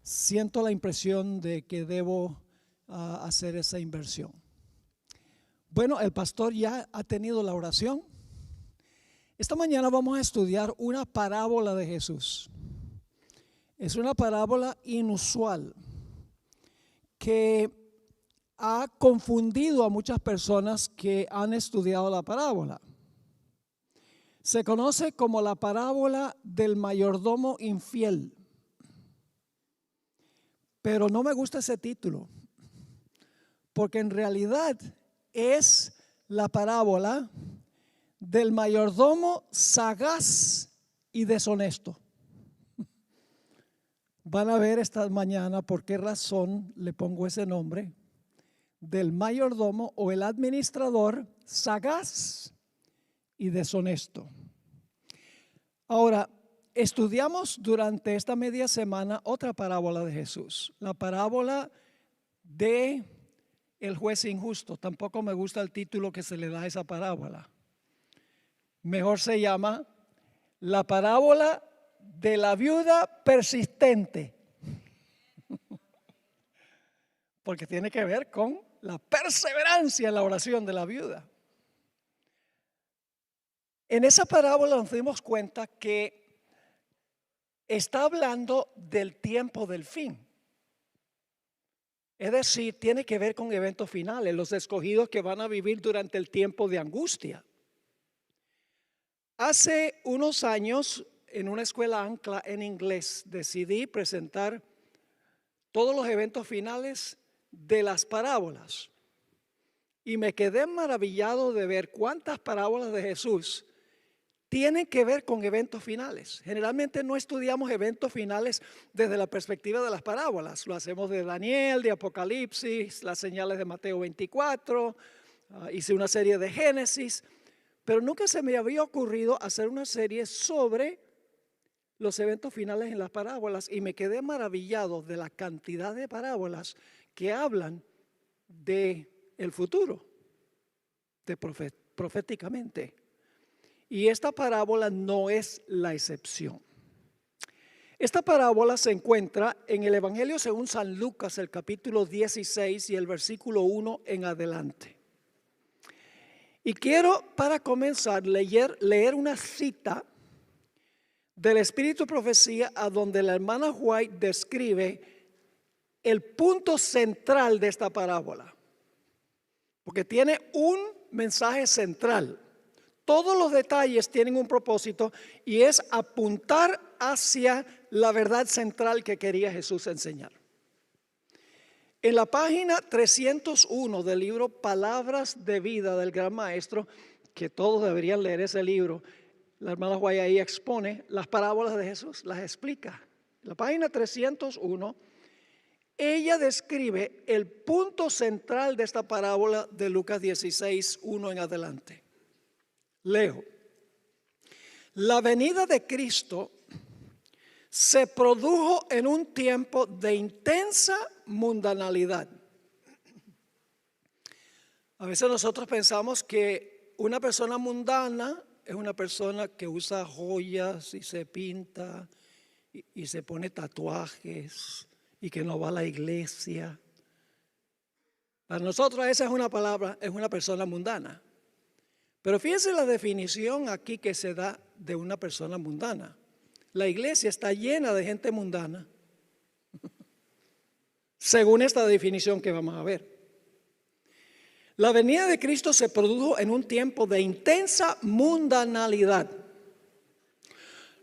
siento la impresión de que debo hacer esa inversión. Bueno, el pastor ya ha tenido la oración. Esta mañana vamos a estudiar una parábola de Jesús. Es una parábola inusual que ha confundido a muchas personas que han estudiado la parábola. Se conoce como la parábola del mayordomo infiel. Pero no me gusta ese título, porque en realidad es la parábola del mayordomo sagaz y deshonesto. Van a ver esta mañana por qué razón le pongo ese nombre, del mayordomo o el administrador sagaz y deshonesto. Ahora, estudiamos durante esta media semana otra parábola de Jesús, la parábola de el juez injusto. Tampoco me gusta el título que se le da a esa parábola. Mejor se llama la parábola de la viuda persistente, porque tiene que ver con la perseverancia en la oración de la viuda. En esa parábola nos dimos cuenta que está hablando del tiempo del fin. Es decir, tiene que ver con eventos finales, los escogidos que van a vivir durante el tiempo de angustia. Hace unos años, en una escuela ancla en inglés, decidí presentar todos los eventos finales de las parábolas. Y me quedé maravillado de ver cuántas parábolas de Jesús tienen que ver con eventos finales. Generalmente no estudiamos eventos finales desde la perspectiva de las parábolas. Lo hacemos de Daniel, de Apocalipsis, las señales de Mateo 24, hice una serie de Génesis, pero nunca se me había ocurrido hacer una serie sobre los eventos finales en las parábolas y me quedé maravillado de la cantidad de parábolas que hablan de el futuro, de proféticamente. Y esta parábola no es la excepción. Esta parábola se encuentra en el Evangelio según San Lucas, el capítulo 16 y el versículo 1 en adelante. Y quiero, para comenzar, leer una cita del Espíritu de Profecía, a donde la hermana White describe el punto central de esta parábola, porque tiene un mensaje central. Todos los detalles tienen un propósito y es apuntar hacia la verdad central que quería Jesús enseñar. En la página 301 del libro Palabras de Vida del Gran Maestro, que todos deberían leer ese libro, la hermana White ahí expone las parábolas de Jesús, las explica. En la página 301, ella describe el punto central de esta parábola de Lucas 16, 1 en adelante. Leo. La venida de Cristo se produjo en un tiempo de intensa mundanalidad. A veces nosotros pensamos que una persona mundana es una persona que usa joyas y se pinta y se pone tatuajes y que no va a la iglesia. Para nosotros esa es una palabra, es una persona mundana. Pero fíjense la definición aquí que se da de una persona mundana. La iglesia está llena de gente mundana, según esta definición que vamos a ver. La venida de Cristo se produjo en un tiempo de intensa mundanalidad.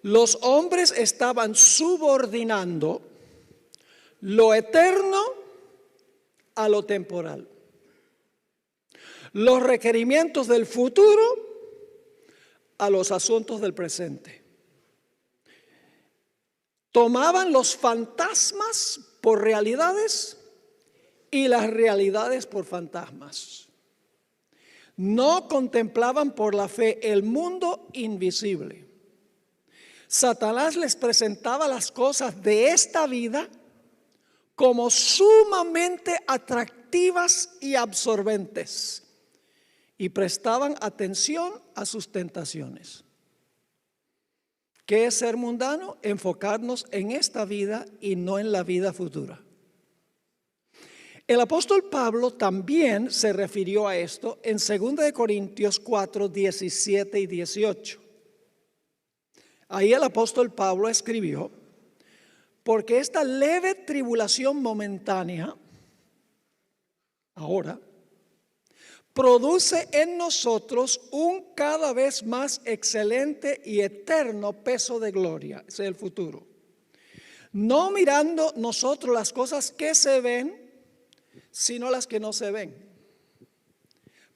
Los hombres estaban subordinando lo eterno a lo temporal. Los requerimientos del futuro a los asuntos del presente. Tomaban los fantasmas por realidades y las realidades por fantasmas. No contemplaban por la fe el mundo invisible. Satanás les presentaba las cosas de esta vida como sumamente atractivas y absorbentes, y prestaban atención a sus tentaciones. ¿Qué es ser mundano? Enfocarnos en esta vida y no en la vida futura. El apóstol Pablo también se refirió a esto en 2 Corintios 4, 17 y 18. Ahí el apóstol Pablo escribió: porque esta leve tribulación momentánea, ahora, produce en nosotros un cada vez más excelente y eterno peso de gloria. Ese es el futuro. No mirando nosotros las cosas que se ven, sino las que no se ven.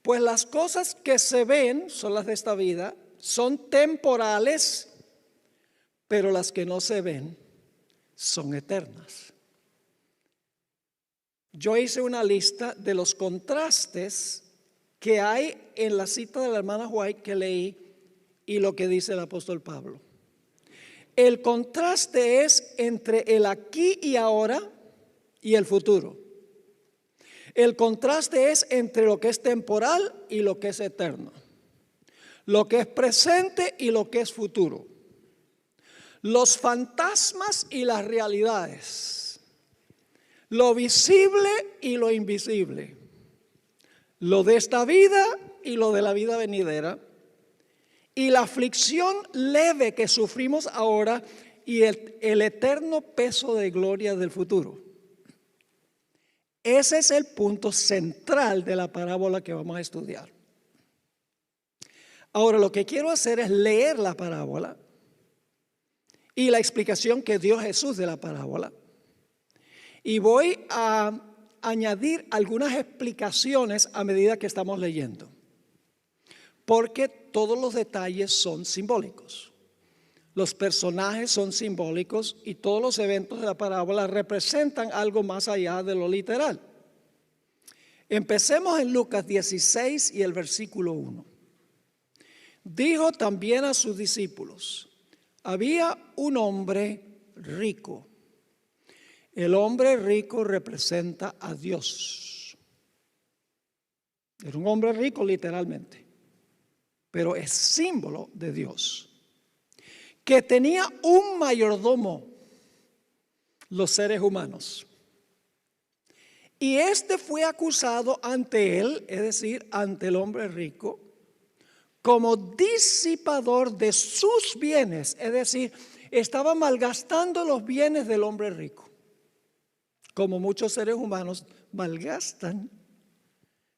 Pues las cosas que se ven, son las de esta vida, son temporales, pero las que no se ven son eternas. Yo hice una lista de los contrastes que hay en la cita de la hermana White que leí y lo que dice el apóstol Pablo. El contraste es entre el aquí y ahora y el futuro. El contraste es entre lo que es temporal y lo que es eterno. Lo que es presente y lo que es futuro. Los fantasmas y las realidades. Lo visible y lo invisible. Lo de esta vida y lo de la vida venidera. Y la aflicción leve que sufrimos ahora y el eterno peso de gloria del futuro. Ese es el punto central de la parábola que vamos a estudiar. Ahora lo que quiero hacer es leer la parábola y la explicación que dio Jesús de la parábola. Y voy a añadir algunas explicaciones a medida que estamos leyendo, porque todos los detalles son simbólicos. Los personajes son simbólicos y todos los eventos de la parábola representan algo más allá de lo literal. Empecemos en Lucas 16 y el versículo 1. Dijo también a sus discípulos: había un hombre rico. El hombre rico representa a Dios. Era un hombre rico literalmente, pero es símbolo de Dios, que tenía un mayordomo, los seres humanos. Y este fue acusado ante él, es decir, ante el hombre rico, como disipador de sus bienes, es decir, estaba malgastando los bienes del hombre rico, como muchos seres humanos malgastan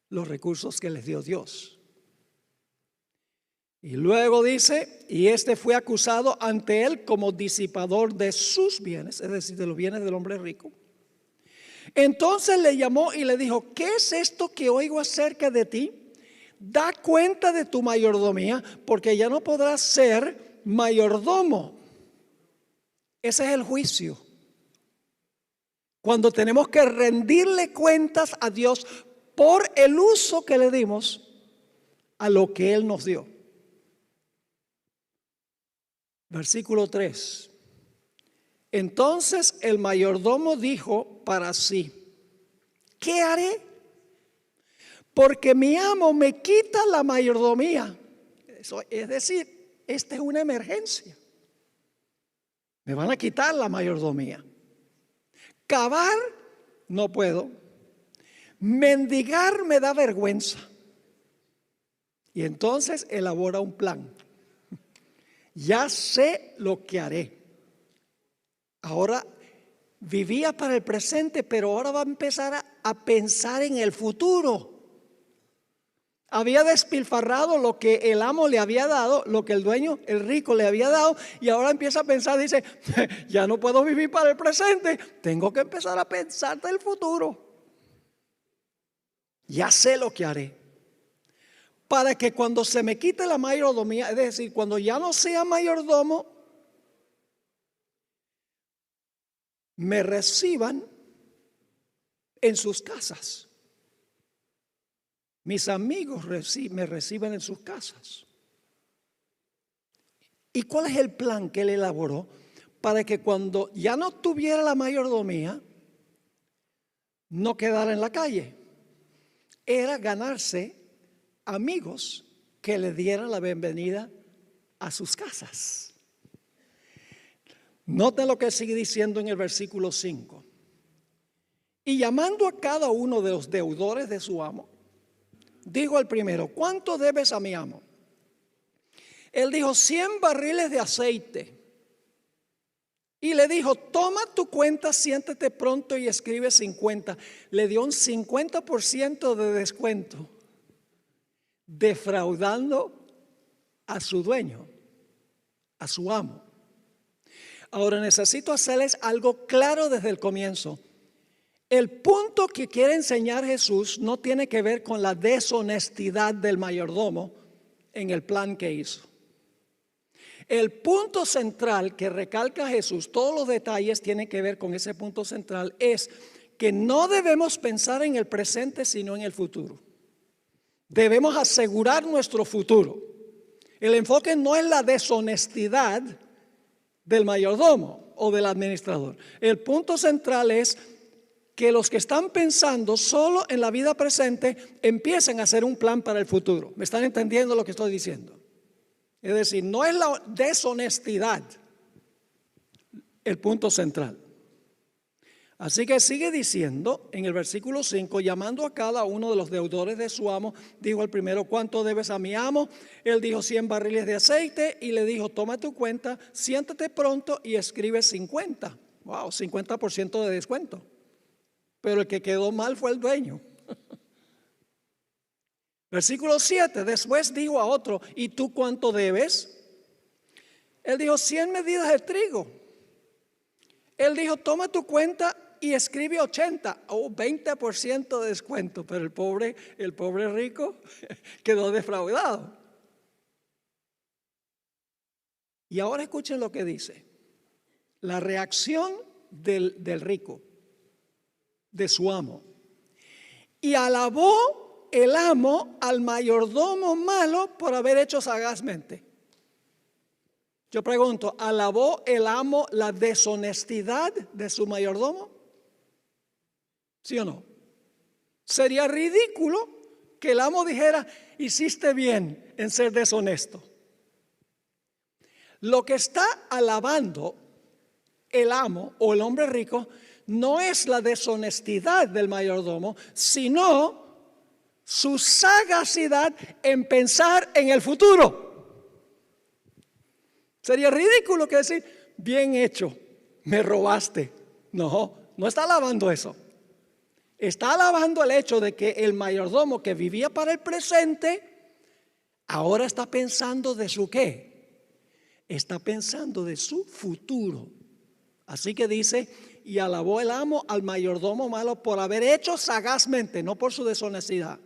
los recursos que les dio Dios. Y luego dice, y este fue acusado ante él como disipador de sus bienes, es decir, de los bienes del hombre rico. Entonces le llamó y le dijo: ¿qué es esto que oigo acerca de ti? Da cuenta de tu mayordomía, porque ya no podrás ser mayordomo. Ese es el juicio. Cuando tenemos que rendirle cuentas a Dios por el uso que le dimos a lo que Él nos dio. Versículo 3. Entonces el mayordomo dijo para sí: ¿qué haré? Porque mi amo me quita la mayordomía. Eso, es decir, esta es una emergencia. Me van a quitar la mayordomía. Cavar no puedo. Mendigar me da vergüenza. Y entonces elabora un plan. Ya sé lo que haré. Ahora vivía para el presente, pero ahora va a empezar a pensar en el futuro. Había despilfarrado lo que el amo le había dado, lo que el dueño, el rico, le había dado, y ahora empieza a pensar, dice: ya no puedo vivir para el presente, tengo que empezar a pensar del futuro. Ya sé lo que haré, para que cuando se me quite la mayordomía, es decir, cuando ya no sea mayordomo, me reciban en sus casas. Mis amigos me reciben en sus casas. ¿Y cuál es el plan que él elaboró? Para que cuando ya no tuviera la mayordomía, no quedara en la calle. Era ganarse amigos que le dieran la bienvenida a sus casas. Noten lo que sigue diciendo en el versículo 5. Y llamando a cada uno de los deudores de su amo, dijo al primero: ¿cuánto debes a mi amo? Él dijo: 100 barriles de aceite. Y le dijo: toma tu cuenta, siéntate pronto y escribe 50. Le dio un 50% de descuento, defraudando a su dueño, a su amo. Ahora necesito hacerles algo claro desde el comienzo. El punto que quiere enseñar Jesús no tiene que ver con la deshonestidad del mayordomo en el plan que hizo. El punto central que recalca Jesús, todos los detalles tienen que ver con ese punto central, es que no debemos pensar en el presente sino en el futuro. Debemos asegurar nuestro futuro. El enfoque no es la deshonestidad del mayordomo o del administrador. El punto central es que los que están pensando solo en la vida presente empiecen a hacer un plan para el futuro. ¿Me están entendiendo lo que estoy diciendo? Es decir, no es la deshonestidad el punto central. Así que sigue diciendo en el versículo 5: llamando a cada uno de los deudores de su amo, dijo al primero: ¿cuánto debes a mi amo? Él dijo: 100 barriles de aceite. Y le dijo: toma tu cuenta, siéntate pronto y escribe 50. Wow, 50% de descuento. Pero el que quedó mal fue el dueño. Versículo 7, después dijo a otro: ¿y tú cuánto debes? Él dijo: 100 medidas de trigo. Él dijo: toma tu cuenta y escribe 80, o 20% de descuento. Pero el pobre rico quedó defraudado. Y ahora escuchen lo que dice. La reacción del rico, de su amo. Y alabó el amo al mayordomo malo por haber hecho sagazmente. Yo pregunto, ¿alabó el amo la deshonestidad de su mayordomo? ¿Sí o no? Sería ridículo que el amo dijera: hiciste bien en ser deshonesto. Lo que está alabando el amo o el hombre rico no es la deshonestidad del mayordomo, sino su sagacidad en pensar en el futuro. Sería ridículo que decir: bien hecho, me robaste. No está alabando eso. Está alabando el hecho de que el mayordomo que vivía para el presente ahora está pensando de su ¿qué? Está pensando de su futuro. Así que dice: y alabó el amo al mayordomo malo por haber hecho sagazmente, no por su deshonestidad.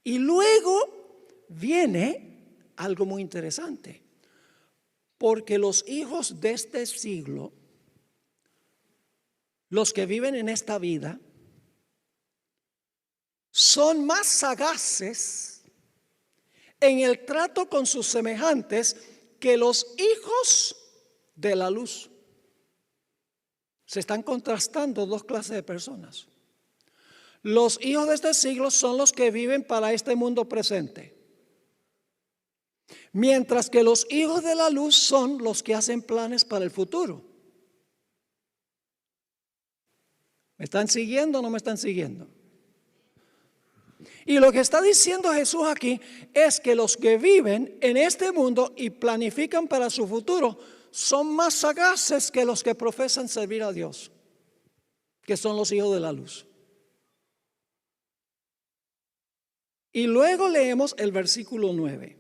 Y luego viene algo muy interesante, porque los hijos de este siglo, los que viven en esta vida, son más sagaces en el trato con sus semejantes que los hijos de la luz. Se están contrastando dos clases de personas. Los hijos de este siglo son los que viven para este mundo presente, mientras que los hijos de la luz son los que hacen planes para el futuro. ¿Me están siguiendo o no me están siguiendo? Y lo que está diciendo Jesús aquí es que los que viven en este mundo y planifican para su futuro son más sagaces que los que profesan servir a Dios, que son los hijos de la luz. Y luego leemos el versículo 9.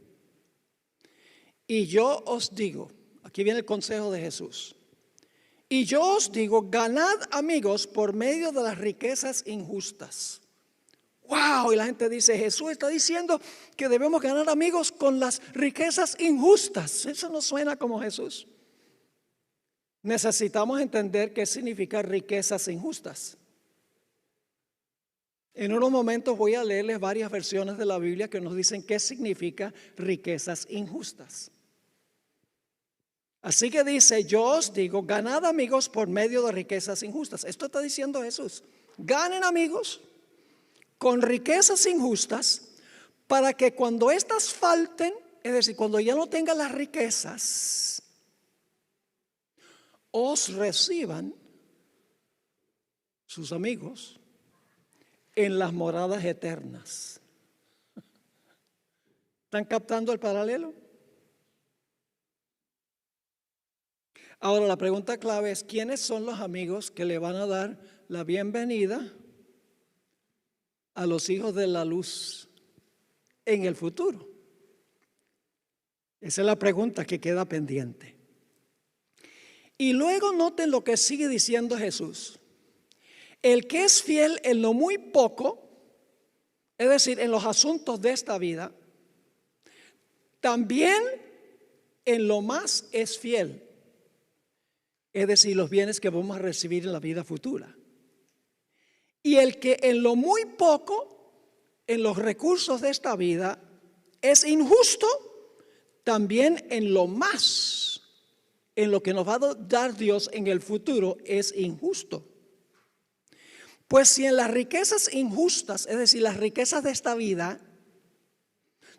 Y yo os digo, aquí viene el consejo de Jesús. Y yo os digo, ganad amigos por medio de las riquezas injustas. Wow, y la gente dice: Jesús está diciendo que debemos ganar amigos con las riquezas injustas. Eso no suena como Jesús. Necesitamos entender qué significa riquezas injustas. En unos momentos voy a leerles varias versiones de la Biblia que nos dicen qué significa riquezas injustas. Así que dice: yo os digo, ganad amigos por medio de riquezas injustas. Esto está diciendo Jesús. Ganen amigos con riquezas injustas, para que cuando éstas falten, es decir, cuando ya no tengan las riquezas, os reciban sus amigos en las moradas eternas. ¿Están captando el paralelo? Ahora la pregunta clave es, ¿quiénes son los amigos que le van a dar la bienvenida a los hijos de la luz en el futuro? Esa es la pregunta que queda pendiente. Y luego noten lo que sigue diciendo Jesús. El que es fiel en lo muy poco, es decir, en los asuntos de esta vida, también en lo más es fiel. Es decir, los bienes que vamos a recibir en la vida futura. Y el que en lo muy poco, en los recursos de esta vida, es injusto, también en lo más, en lo que nos va a dar Dios en el futuro, es injusto. Pues si en las riquezas injustas, es decir, las riquezas de esta vida,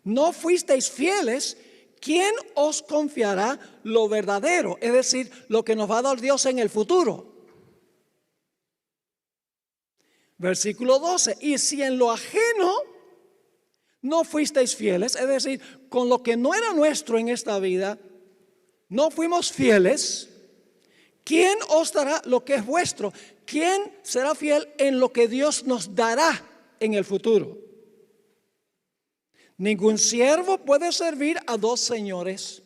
no fuisteis fieles, ¿quién os confiará lo verdadero? Es decir, lo que nos va a dar Dios en el futuro. Versículo 12, y si en lo ajeno no fuisteis fieles, es decir, con lo que no era nuestro en esta vida, no fuimos fieles, ¿quién os dará lo que es vuestro? ¿Quién será fiel en lo que Dios nos dará en el futuro? Ningún siervo puede servir a dos señores.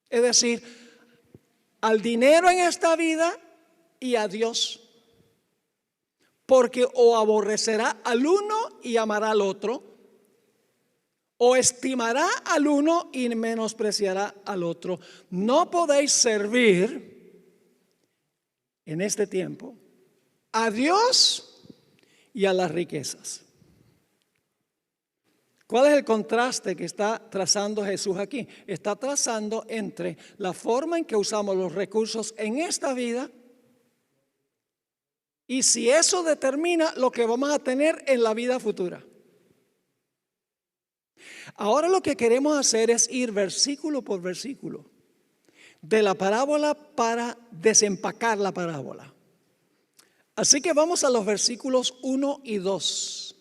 Es decir, al dinero en esta vida y a Dios. Porque o aborrecerá al uno y amará al otro, o estimará al uno y menospreciará al otro. No podéis servir en este tiempo a Dios y a las riquezas. ¿Cuál es el contraste que está trazando Jesús aquí? Está trazando entre la forma en que usamos los recursos en esta vida y si eso determina lo que vamos a tener en la vida futura. Ahora lo que queremos hacer es ir versículo por versículo de la parábola para desempacar la parábola. Así que vamos a los versículos 1 y 2,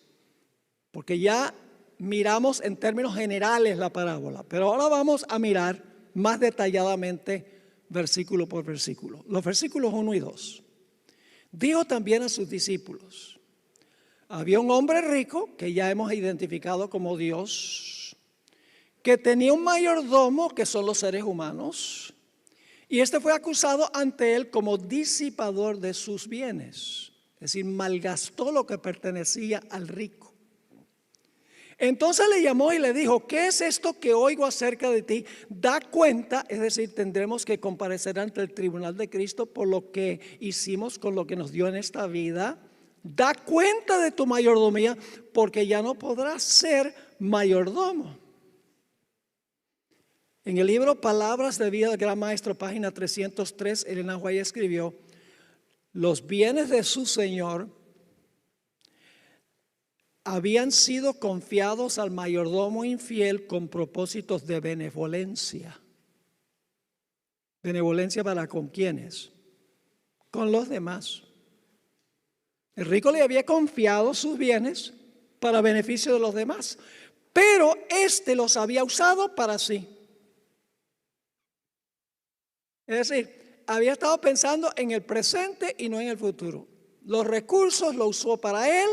porque ya miramos en términos generales la parábola, pero ahora vamos a mirar más detalladamente versículo por versículo. Los versículos 1 y 2. Dijo también a sus discípulos: había un hombre rico, que ya hemos identificado como Dios, que tenía un mayordomo, que son los seres humanos, y este fue acusado ante él como disipador de sus bienes, es decir, malgastó lo que pertenecía al rico. Entonces le llamó y le dijo: ¿qué es esto que oigo acerca de ti? Da cuenta, es decir, tendremos que comparecer ante el tribunal de Cristo por lo que hicimos con lo que nos dio en esta vida. Da cuenta de tu mayordomía, porque ya no podrás ser mayordomo. En el libro Palabras de Vida del Gran Maestro, página 303, Elena White escribió: los bienes de su Señor habían sido confiados al mayordomo infiel con propósitos de benevolencia. ¿Benevolencia para con quiénes? Con los demás. El rico le había confiado sus bienes para beneficio de los demás, pero éste los había usado para sí. Es decir, había estado pensando en el presente y no en el futuro. Los recursos los usó para él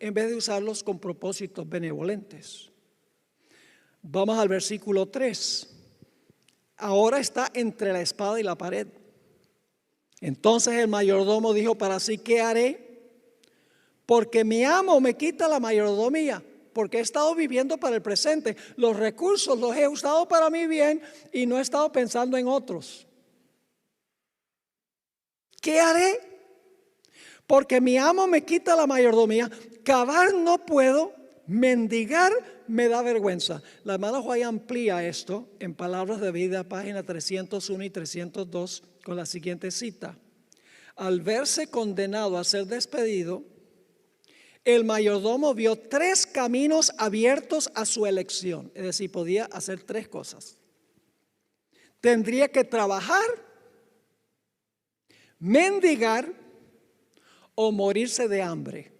en vez de usarlos con propósitos benevolentes. Vamos al versículo 3. Ahora está entre la espada y la pared. Entonces el mayordomo dijo para sí: ¿qué haré? Porque mi amo me quita la mayordomía, porque he estado viviendo para el presente. Los recursos los he usado para mi bien y no he estado pensando en otros. ¿Qué haré? Porque mi amo me quita la mayordomía. Cavar no puedo, mendigar me da vergüenza. La hermana White amplía esto en Palabras de Vida, página 301 y 302, con la siguiente cita: al verse condenado a ser despedido, el mayordomo vio 3 caminos abiertos a su elección. Es decir, podía hacer 3 cosas. Tendría que trabajar, mendigar o morirse de hambre.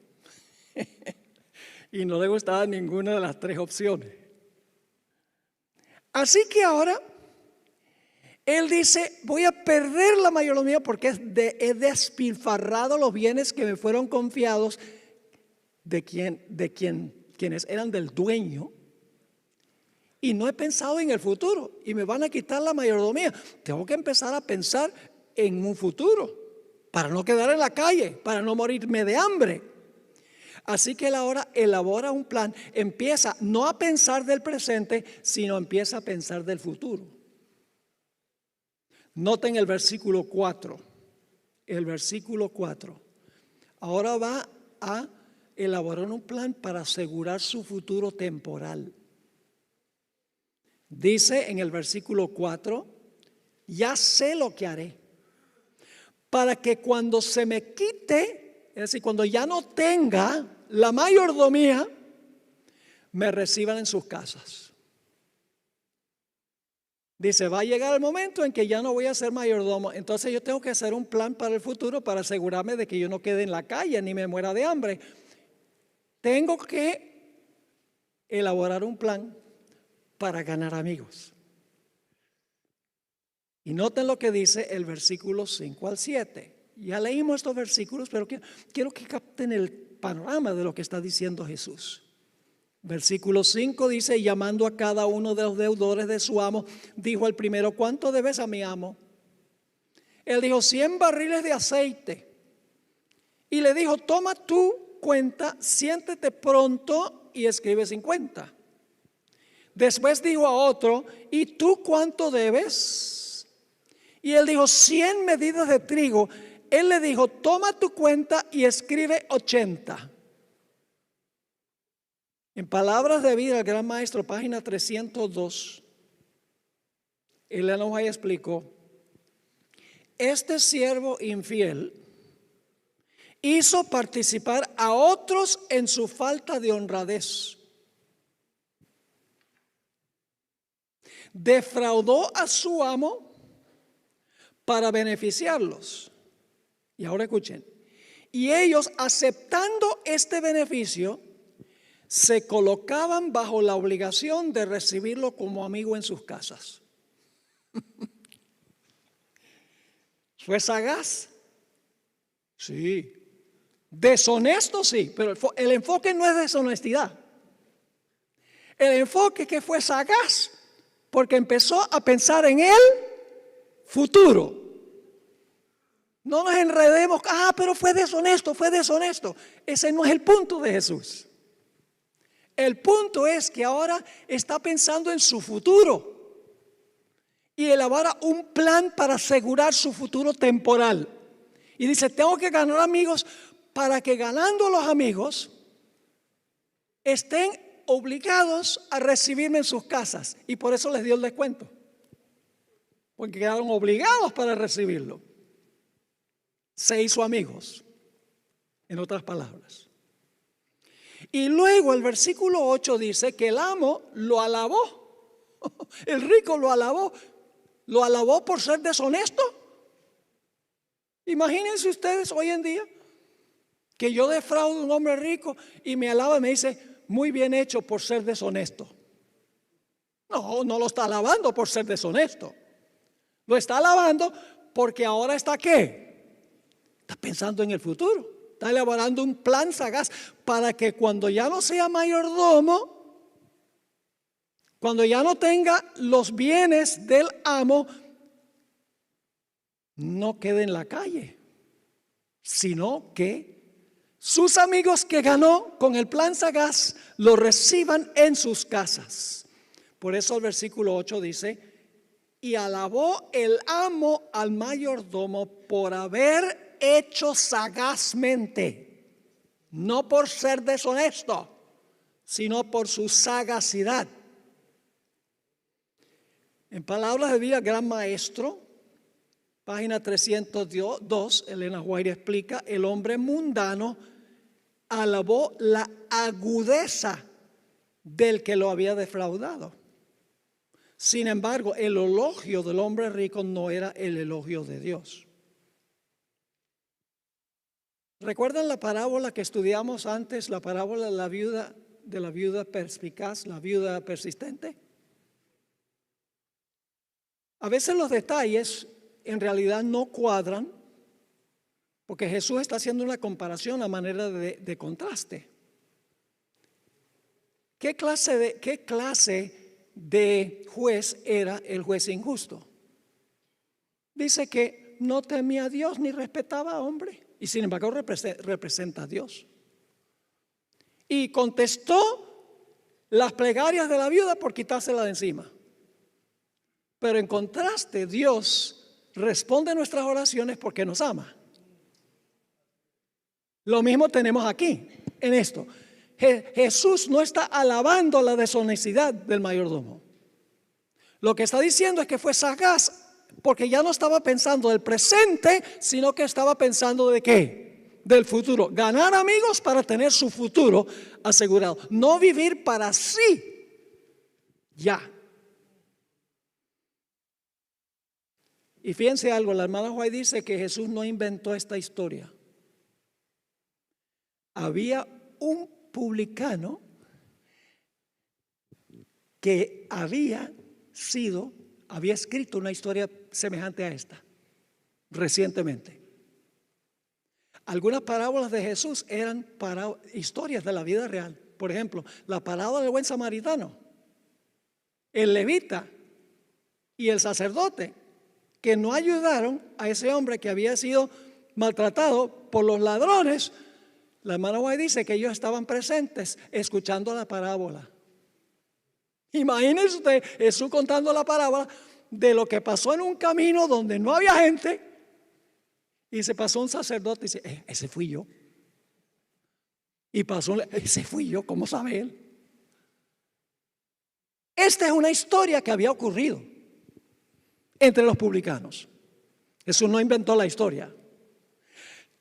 Y no le gustaba ninguna de las tres opciones. Así que ahora él dice, voy a perder la mayordomía porque he despilfarrado los bienes que me fueron confiados quienes eran del dueño. Y no he pensado en el futuro y me van a quitar la mayordomía. Tengo que empezar a pensar en un futuro para no quedar en la calle, para no morirme de hambre. Así que él ahora elabora un plan, empieza no a pensar del presente, sino empieza a pensar del futuro. Noten el versículo 4. El versículo 4. Ahora va a elaborar un plan para asegurar su futuro temporal. Dice en el versículo 4, ya sé lo que haré, para que cuando se me quite, es decir, cuando ya no tenga la mayordomía, me reciban en sus casas. Dice, va a llegar el momento en que ya no voy a ser mayordomo, entonces yo tengo que hacer un plan para el futuro para asegurarme de que yo no quede en la calle ni me muera de hambre. Tengo que elaborar un plan para ganar amigos. Y noten lo que dice el versículo 5 al 7. Ya leímos estos versículos, pero quiero que capten el panorama de lo que está diciendo Jesús. Versículo 5 dice, llamando a cada uno de los deudores de su amo, dijo al primero, ¿cuánto debes a mi amo? Él dijo, 100 barriles de aceite. Y le dijo, toma tu cuenta, siéntete pronto y escribe 50. Después dijo a otro, ¿y tú cuánto debes? Y él dijo, 100 medidas de trigo. Él le dijo, toma tu cuenta y escribe 80. En Palabras de Vida, el Gran Maestro, página 302, Elena White explicó, este siervo infiel hizo participar a otros en su falta de honradez. Defraudó a su amo para beneficiarlos. Y ahora escuchen. Y ellos, aceptando este beneficio, se colocaban bajo la obligación de recibirlo como amigo en sus casas. ¿Fue sagaz? Sí. Deshonesto, sí, pero el enfoque no es deshonestidad. El enfoque es que fue sagaz porque empezó a pensar en el futuro. No nos enredemos, pero fue deshonesto, fue deshonesto. Ese no es el punto de Jesús. El punto es que ahora está pensando en su futuro y elabora un plan para asegurar su futuro temporal. Y dice, tengo que ganar amigos para que ganando los amigos estén obligados a recibirme en sus casas. Y por eso les dio el descuento. Porque quedaron obligados para recibirlo. Se hizo amigos, en otras palabras. Y luego el versículo 8 dice que el amo lo alabó. El rico lo alabó. ¿Lo alabó por ser deshonesto? Imagínense ustedes hoy en día que yo defraudo a un hombre rico y me alaba y me dice, muy bien hecho por ser deshonesto. No, no lo está alabando por ser deshonesto. Lo está alabando porque ahora está ¿qué? Está pensando en el futuro. Está elaborando un plan sagaz para que cuando ya no sea mayordomo, cuando ya no tenga los bienes del amo, no quede en la calle, sino que sus amigos que ganó con el plan sagaz lo reciban en sus casas. Por eso el versículo 8 dice, y alabó el amo al mayordomo por haber hecho sagazmente, no por ser deshonesto, sino por su sagacidad. En Palabras de Vida, Gran Maestro, página 302, Elena White explica, el hombre mundano alabó la agudeza del que lo había defraudado. Sin embargo, el elogio del hombre rico no era el elogio de Dios. ¿Recuerdan la parábola que estudiamos antes, la parábola de la viuda perspicaz, la viuda persistente? A veces los detalles en realidad no cuadran porque Jesús está haciendo una comparación a manera de contraste. ¿Qué clase de juez era el juez injusto? Dice que no temía a Dios ni respetaba a hombre, y sin embargo representa a Dios. Y contestó las plegarias de la viuda por quitársela de encima. Pero en contraste, Dios responde nuestras oraciones porque nos ama. Lo mismo tenemos aquí, en esto. Jesús no está alabando la deshonestidad del mayordomo. Lo que está diciendo es que fue sagaz porque ya no estaba pensando del presente, sino que estaba pensando de ¿qué? Del futuro. Ganar amigos para tener su futuro asegurado. No vivir para sí. Ya. Y fíjense algo, la hermana White dice que Jesús no inventó esta historia. Había un publicano que había escrito una historia semejante a esta recientemente. Algunas parábolas de Jesús eran historias de la vida real. Por ejemplo, la parábola del buen samaritano, el levita y el sacerdote que no ayudaron a ese hombre que había sido maltratado por los ladrones. La hermana White dice que ellos estaban presentes escuchando la parábola. Imagínense usted Jesús contando la parábola de lo que pasó en un camino donde no había gente y se pasó un sacerdote y dice, ese fui yo. Y pasó, ese fui yo, ¿cómo sabe él? Esta es una historia que había ocurrido entre los publicanos. Jesús no inventó la historia.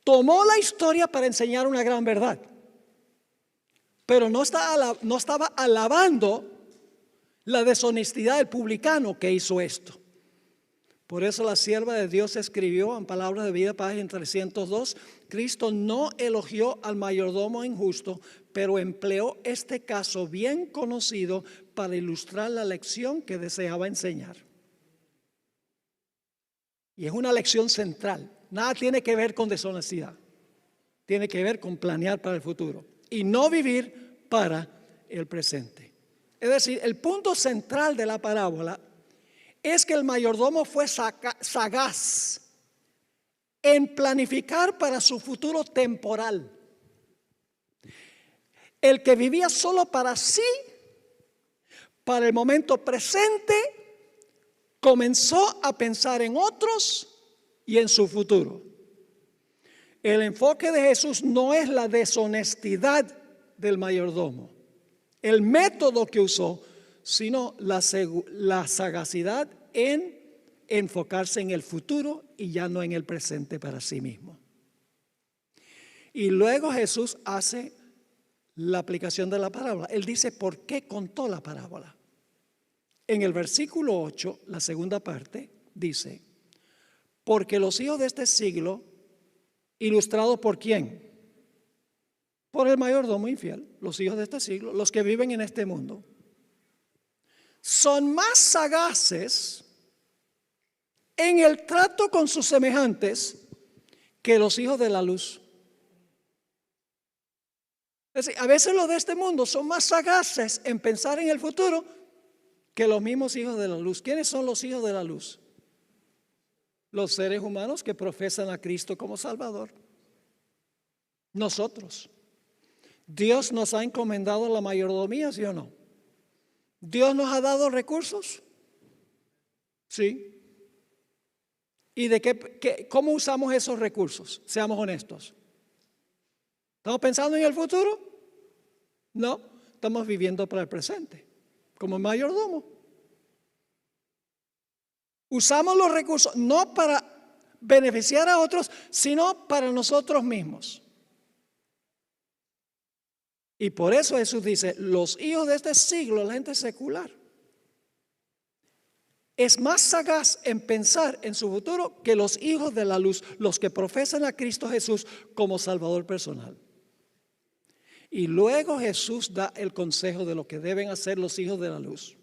Tomó la historia para enseñar una gran verdad, pero no estaba alabando la deshonestidad del publicano que hizo esto. Por eso la sierva de Dios escribió en Palabras de Vida, página 302, Cristo no elogió al mayordomo injusto, pero empleó este caso bien conocido para ilustrar la lección que deseaba enseñar. Y es una lección central. Nada tiene que ver con deshonestidad. Tiene que ver con planear para el futuro y no vivir para el presente. Es decir, el punto central de la parábola es que el mayordomo fue sagaz en planificar para su futuro temporal. El que vivía solo para sí, para el momento presente, comenzó a pensar en otros y en su futuro. El enfoque de Jesús no es la deshonestidad del mayordomo, el método que usó, sino la sagacidad en enfocarse en el futuro y ya no en el presente para sí mismo. Y luego Jesús hace la aplicación de la parábola. Él dice por qué contó la parábola. En el versículo 8, la segunda parte, dice, porque los hijos de este siglo, ¿ilustrados por quién? Por el mayordomo infiel. Los hijos de este siglo, los que viven en este mundo, son más sagaces en el trato con sus semejantes que los hijos de la luz. Es decir, a veces los de este mundo son más sagaces en pensar en el futuro que los mismos hijos de la luz. ¿Quiénes son los hijos de la luz? Los seres humanos que profesan a Cristo como Salvador. Nosotros. Dios nos ha encomendado la mayordomía, ¿sí o no? Dios nos ha dado recursos. Sí. ¿Y de cómo usamos esos recursos? Seamos honestos. ¿Estamos pensando en el futuro? No, estamos viviendo para el presente, como mayordomo. Usamos los recursos no para beneficiar a otros, sino para nosotros mismos. Y por eso Jesús dice, los hijos de este siglo, la gente secular, es más sagaz en pensar en su futuro que los hijos de la luz, los que profesan a Cristo Jesús como Salvador personal. Y luego Jesús da el consejo de lo que deben hacer los hijos de la luz.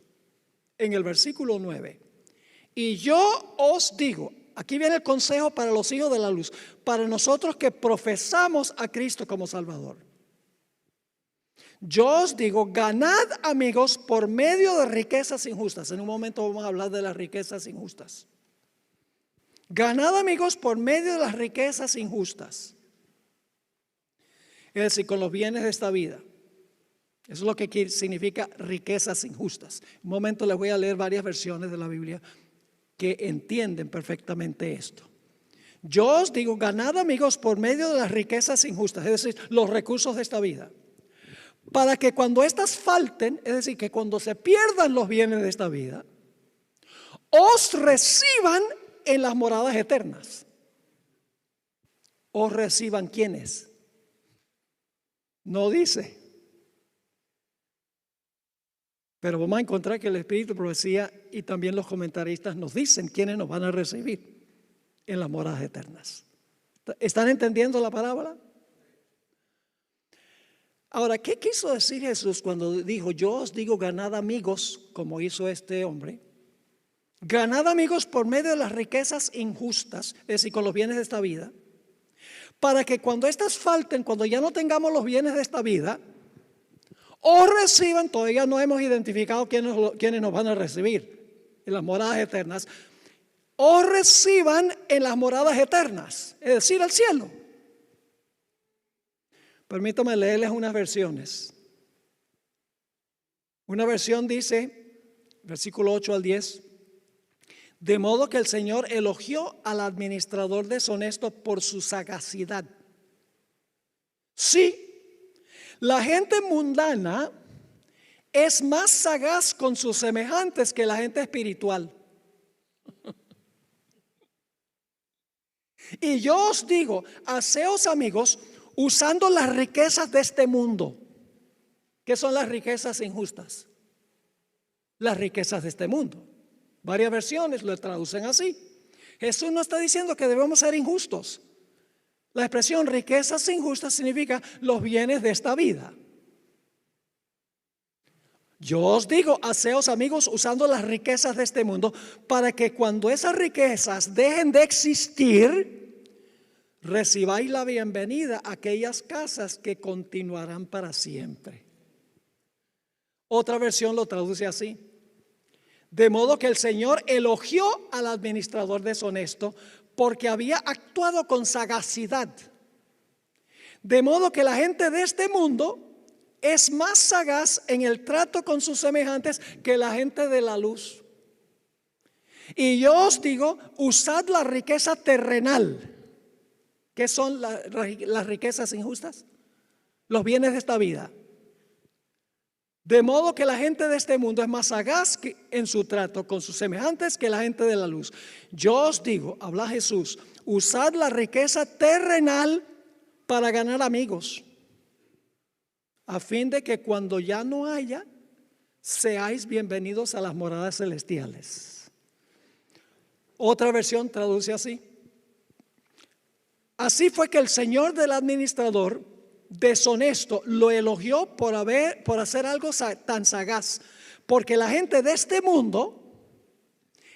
En el versículo 9. Y yo os digo, aquí viene el consejo para los hijos de la luz, para nosotros que profesamos a Cristo como Salvador. Yo os digo, ganad amigos por medio de riquezas injustas. En un momento vamos a hablar de las riquezas injustas. Ganad amigos por medio de las riquezas injustas. Es decir, con los bienes de esta vida. Eso es lo que significa riquezas injustas. Un momento les voy a leer varias versiones de la Biblia que entienden perfectamente esto. Yo os digo, ganad amigos por medio de las riquezas injustas, es decir, los recursos de esta vida, para que cuando éstas falten, es decir, que cuando se pierdan los bienes de esta vida, os reciban en las moradas eternas. ¿Os reciban quiénes? No dice. Pero vamos a encontrar que el Espíritu de Profecía y también los comentaristas nos dicen quiénes nos van a recibir en las moradas eternas. ¿Están entendiendo la parábola? Ahora, ¿qué quiso decir Jesús cuando dijo, yo os digo ganad amigos, como hizo este hombre? Ganad amigos por medio de las riquezas injustas, es decir, con los bienes de esta vida, para que cuando éstas falten, cuando ya no tengamos los bienes de esta vida, o reciban, todavía no hemos identificado quiénes nos van a recibir en las moradas eternas, o reciban en las moradas eternas, es decir, el cielo. Permítame leerles unas versiones. Una versión dice, versículo 8 al 10, de modo que el Señor elogió al administrador deshonesto por su sagacidad. Sí, la gente mundana es más sagaz con sus semejantes que la gente espiritual. Y yo os digo, haceos amigos usando las riquezas de este mundo. ¿Qué son las riquezas injustas? Las riquezas de este mundo. Varias versiones lo traducen así. Jesús no está diciendo que debemos ser injustos. La expresión riquezas injustas significa los bienes de esta vida. Yo os digo, haceos amigos usando las riquezas de este mundo, para que cuando esas riquezas dejen de existir, recibáis la bienvenida a aquellas casas que continuarán para siempre. Otra versión lo traduce así. De modo que el Señor elogió al administrador deshonesto porque había actuado con sagacidad. De modo que la gente de este mundo es más sagaz en el trato con sus semejantes que la gente de la luz. Y yo os digo, usad la riqueza terrenal. ¿Qué son las riquezas injustas? Los bienes de esta vida. De modo que la gente de este mundo es más sagaz en su trato con sus semejantes que la gente de la luz. Yo os digo, habla Jesús, usad la riqueza terrenal para ganar amigos, a fin de que cuando ya no haya, seáis bienvenidos a las moradas celestiales. Otra versión traduce así. Así fue que el Señor del administrador deshonesto lo elogió por hacer algo tan sagaz, porque la gente de este mundo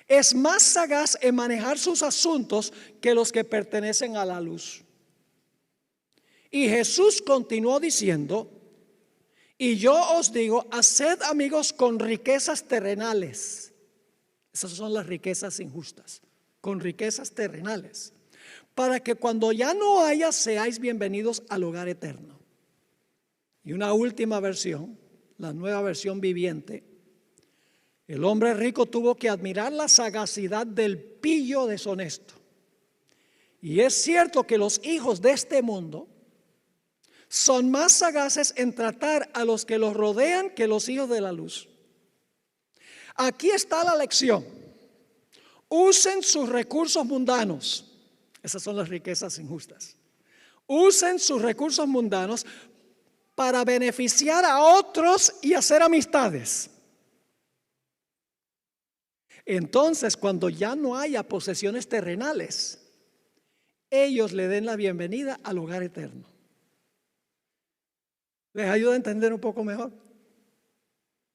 es más sagaz en manejar sus asuntos que los que pertenecen a la luz. Y Jesús continuó diciendo, y yo os digo, haced amigos con riquezas terrenales. Esas son las riquezas injustas, con riquezas terrenales, para que cuando ya no haya, seáis bienvenidos al hogar eterno. Y una última versión, la nueva versión viviente. El hombre rico tuvo que admirar la sagacidad del pillo deshonesto. Y es cierto que los hijos de este mundo son más sagaces en tratar a los que los rodean que los hijos de la luz. Aquí está la lección. Usen sus recursos mundanos. Esas son las riquezas injustas. Usen sus recursos mundanos para beneficiar a otros y hacer amistades. Entonces, cuando ya no haya posesiones terrenales, ellos le den la bienvenida al hogar eterno. ¿Les ayuda a entender un poco mejor?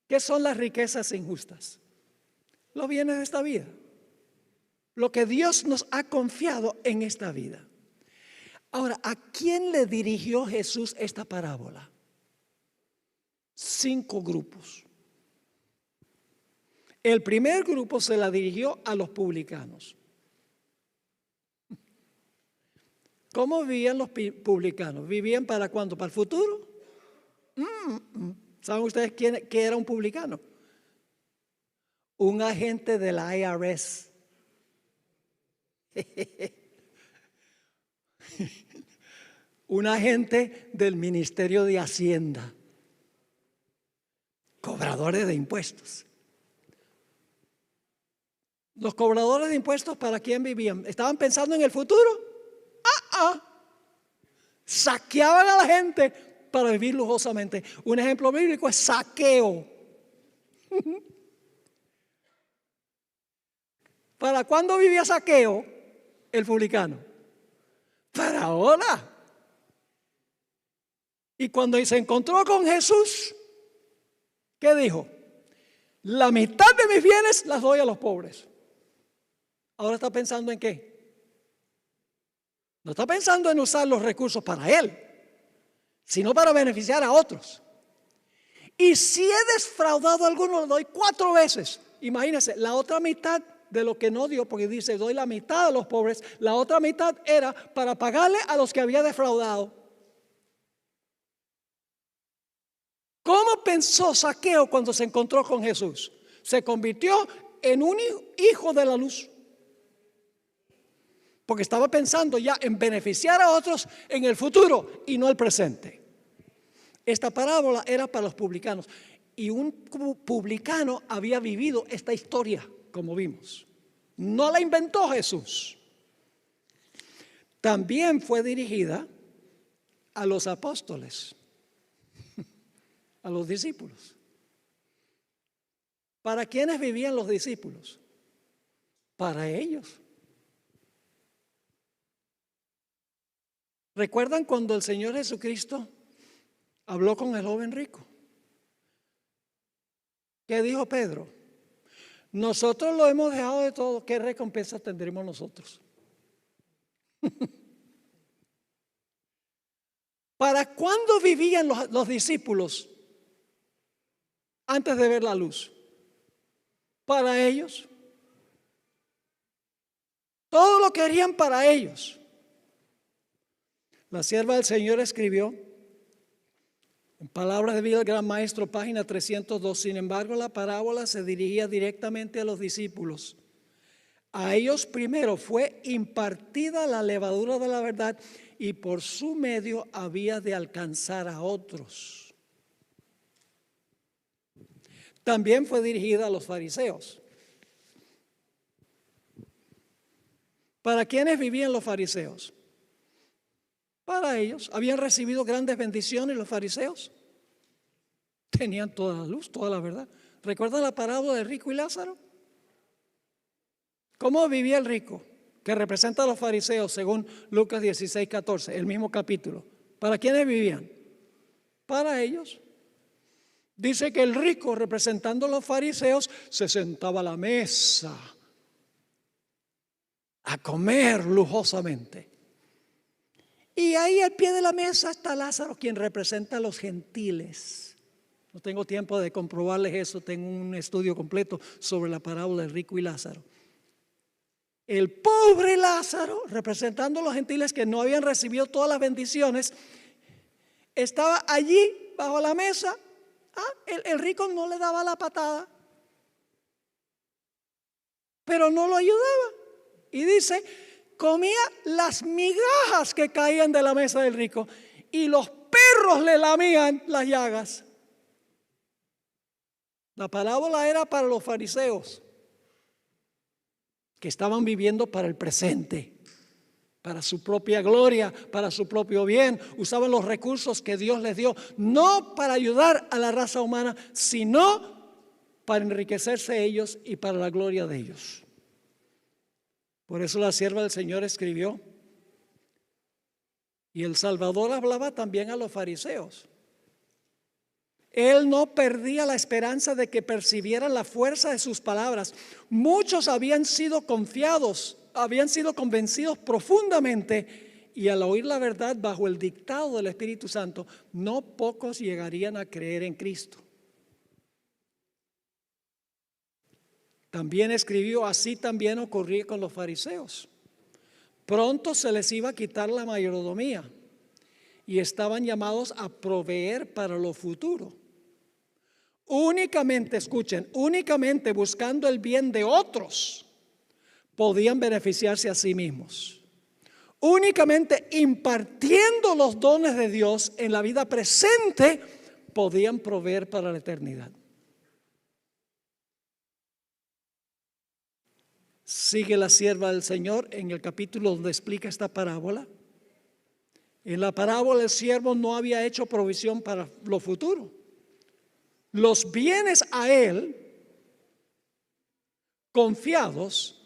¿Qué son las riquezas injustas? Los bienes de esta vida. Lo que Dios nos ha confiado en esta vida. Ahora, ¿a quién le dirigió Jesús esta parábola? 5 grupos. El primer grupo se la dirigió a los publicanos. ¿Cómo vivían los publicanos? ¿Vivían para cuándo? ¿Para el futuro? ¿Saben ustedes qué era un publicano? Un agente de la IRS. Un agente del Ministerio de Hacienda. Cobradores de impuestos. Los cobradores de impuestos, ¿para quién vivían? ¿Estaban pensando en el futuro? Saqueaban a la gente para vivir lujosamente. Un ejemplo bíblico es saqueo. ¿Para cuándo vivía saqueo el publicano? Para ahora. Y cuando se encontró con Jesús, ¿qué dijo? La mitad de mis bienes las doy a los pobres. Ahora está pensando en qué. No está pensando en usar los recursos para él, sino para beneficiar a otros. Y si he defraudado a alguno, le doy 4 veces. Imagínense, la otra mitad de lo que no dio, porque dice, doy la mitad a los pobres, la otra mitad era para pagarle a los que había defraudado. ¿Cómo pensó Zaqueo cuando se encontró con Jesús? Se convirtió en un hijo de la luz. Porque estaba pensando ya en beneficiar a otros en el futuro y no el presente. Esta parábola era para los publicanos. Y un publicano había vivido esta historia, como vimos. No la inventó Jesús. También fue dirigida a los apóstoles, a los discípulos. ¿Para quiénes vivían los discípulos? Para ellos. ¿Recuerdan cuando el Señor Jesucristo habló con el joven rico? ¿Qué dijo Pedro? Nosotros lo hemos dejado de todo, ¿qué recompensa tendremos nosotros? ¿Para cuándo vivían los discípulos antes de ver la luz? Para ellos. Todo lo querían para ellos. La sierva del Señor escribió, en palabras de vida del gran maestro, página 302, sin embargo la parábola se dirigía directamente a los discípulos. A ellos primero fue impartida la levadura de la verdad y por su medio había de alcanzar a otros. También fue dirigida a los fariseos. ¿Para quiénes vivían los fariseos? Para ellos. ¿Habían recibido grandes bendiciones los fariseos? Tenían toda la luz, toda la verdad. ¿Recuerdan la parábola del rico y Lázaro? ¿Cómo vivía el rico? Que representa a los fariseos según Lucas 16:14, el mismo capítulo. ¿Para quiénes vivían? Para ellos. Dice que el rico, representando a los fariseos, se sentaba a la mesa a comer lujosamente. Y ahí al pie de la mesa está Lázaro, quien representa a los gentiles. No tengo tiempo de comprobarles eso, tengo un estudio completo sobre la parábola del rico y Lázaro. El pobre Lázaro, representando a los gentiles que no habían recibido todas las bendiciones, estaba allí bajo la mesa. El rico no le daba la patada, pero no lo ayudaba. Y dice, comía las migajas que caían de la mesa del rico y los perros le lamían las llagas. La parábola era para los fariseos que estaban viviendo para el presente, para su propia gloria, para su propio bien. Usaban los recursos que Dios les dio, no para ayudar a la raza humana, sino para enriquecerse ellos y para la gloria de ellos. Por eso la sierva del Señor escribió, y el Salvador hablaba también a los fariseos. Él no perdía la esperanza de que percibieran la fuerza de sus palabras. Muchos habían sido confiados, habían sido convencidos profundamente, y al oír la verdad bajo el dictado del Espíritu Santo, no pocos llegarían a creer en Cristo. También escribió, así también ocurría con los fariseos. Pronto se les iba a quitar la mayordomía y estaban llamados a proveer para lo futuro. Únicamente, escuchen, únicamente buscando el bien de otros podían beneficiarse a sí mismos. Únicamente impartiendo los dones de Dios en la vida presente podían proveer para la eternidad. Sigue la sierva del Señor en el capítulo donde explica esta parábola. En la parábola el siervo no había hecho provisión para lo futuro. Los bienes a él confiados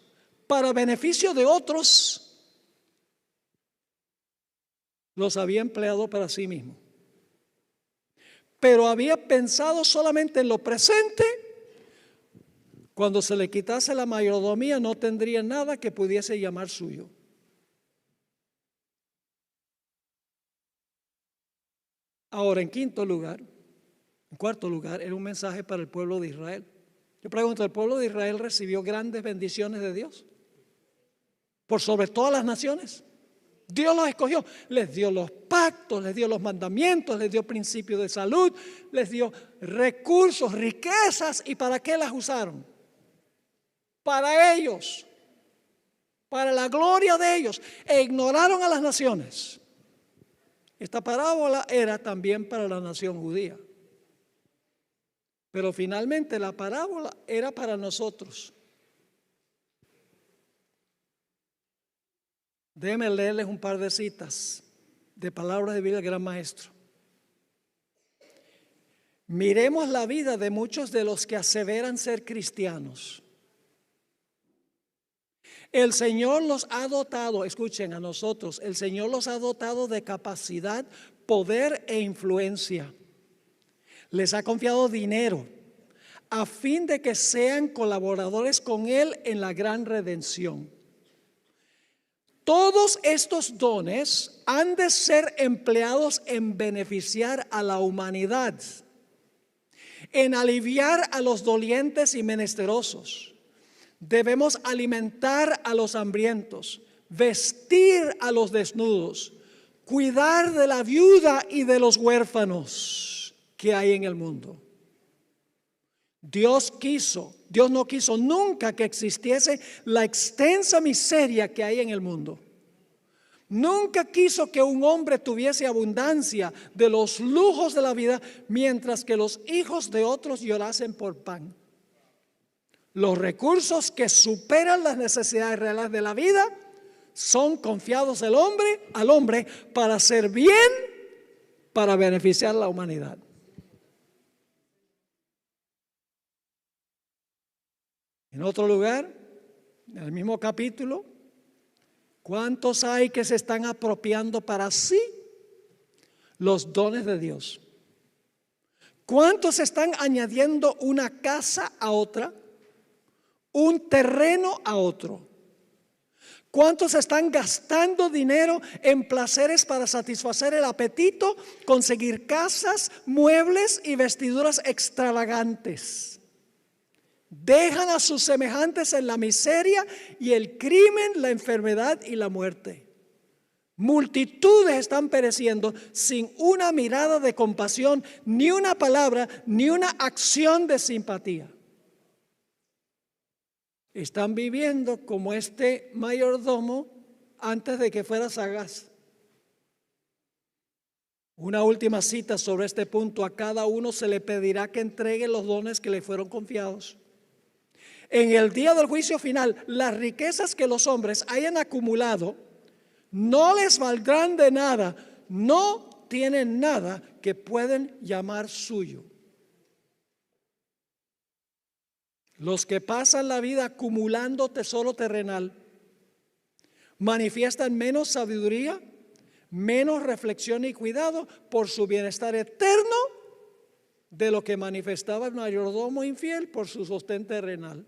para beneficio de otros los había empleado para sí mismo. Pero había pensado solamente en lo presente. Cuando se le quitase la mayordomía no tendría nada que pudiese llamar suyo. Ahora, en cuarto lugar, era un mensaje para el pueblo de Israel. Yo pregunto, ¿el pueblo de Israel recibió grandes bendiciones de Dios? Por sobre todas las naciones. Dios los escogió, les dio los pactos, les dio los mandamientos, les dio principios de salud, les dio recursos, riquezas. ¿Y para qué las usaron? Para ellos, para la gloria de ellos, e ignoraron a las naciones. Esta parábola era también para la nación judía, pero finalmente la parábola era para nosotros. Déjenme leerles un par de citas de palabras de vida del gran maestro. Miremos la vida de muchos de los que aseveran ser cristianos. El Señor los ha dotado, escuchen a nosotros, el Señor los ha dotado de capacidad, poder e influencia. Les ha confiado dinero a fin de que sean colaboradores con Él en la gran redención. Todos estos dones han de ser empleados en beneficiar a la humanidad, en aliviar a los dolientes y menesterosos. Debemos alimentar a los hambrientos, vestir a los desnudos, cuidar de la viuda y de los huérfanos que hay en el mundo. Dios no quiso nunca que existiese la extensa miseria que hay en el mundo. Nunca quiso que un hombre tuviese abundancia de los lujos de la vida, mientras que los hijos de otros llorasen por pan. Los recursos que superan las necesidades reales de la vida son confiados al hombre para hacer bien, para beneficiar a la humanidad. En otro lugar, en el mismo capítulo, ¿cuántos hay que se están apropiando para sí los dones de Dios? ¿Cuántos están añadiendo una casa a otra? Un terreno a otro. ¿Cuántos están gastando dinero en placeres para satisfacer el apetito, conseguir casas, muebles y vestiduras extravagantes? Dejan a sus semejantes en la miseria y el crimen, la enfermedad y la muerte. Multitudes están pereciendo sin una mirada de compasión, ni una palabra, ni una acción de simpatía. Están viviendo como este mayordomo antes de que fuera sagaz. Una última cita sobre este punto: a cada uno se le pedirá que entregue los dones que le fueron confiados. En el día del juicio final, las riquezas que los hombres hayan acumulado no les valdrán de nada, no tienen nada que pueden llamar suyo. Los que pasan la vida acumulando tesoro terrenal manifiestan menos sabiduría, menos reflexión y cuidado por su bienestar eterno de lo que manifestaba el mayordomo infiel por su sostén terrenal.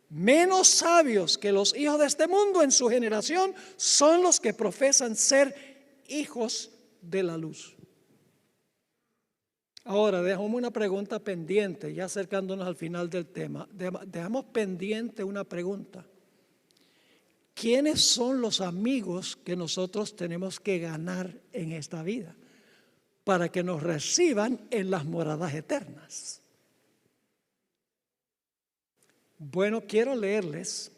Menos sabios que los hijos de este mundo en su generación son los que profesan ser hijos de la luz. Ahora, dejamos una pregunta pendiente, ya acercándonos al final del tema. Dejamos pendiente una pregunta. ¿Quiénes son los amigos que nosotros tenemos que ganar en esta vida para que nos reciban en las moradas eternas? Bueno, quiero leerles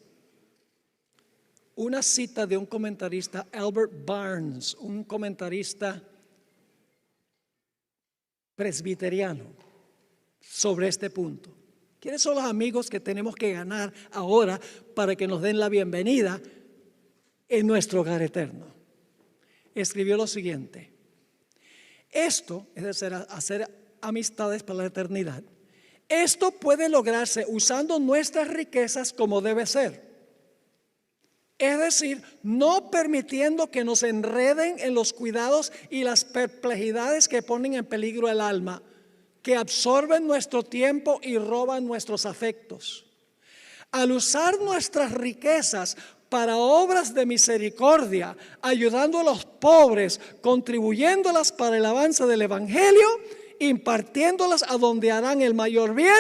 una cita de un comentarista, Albert Barnes, un comentarista presbiteriano, sobre este punto. ¿Quiénes son los amigos que tenemos que ganar ahora para que nos den la bienvenida en nuestro hogar eterno? Escribió lo siguiente: esto, es decir, hacer amistades para la eternidad, esto puede lograrse usando nuestras riquezas como debe ser. Es decir, no permitiendo que nos enreden en los cuidados y las perplejidades que ponen en peligro el alma, que absorben nuestro tiempo y roban nuestros afectos. Al usar nuestras riquezas para obras de misericordia, ayudando a los pobres, contribuyéndolas para el avance del evangelio, impartiéndolas a donde harán el mayor bien,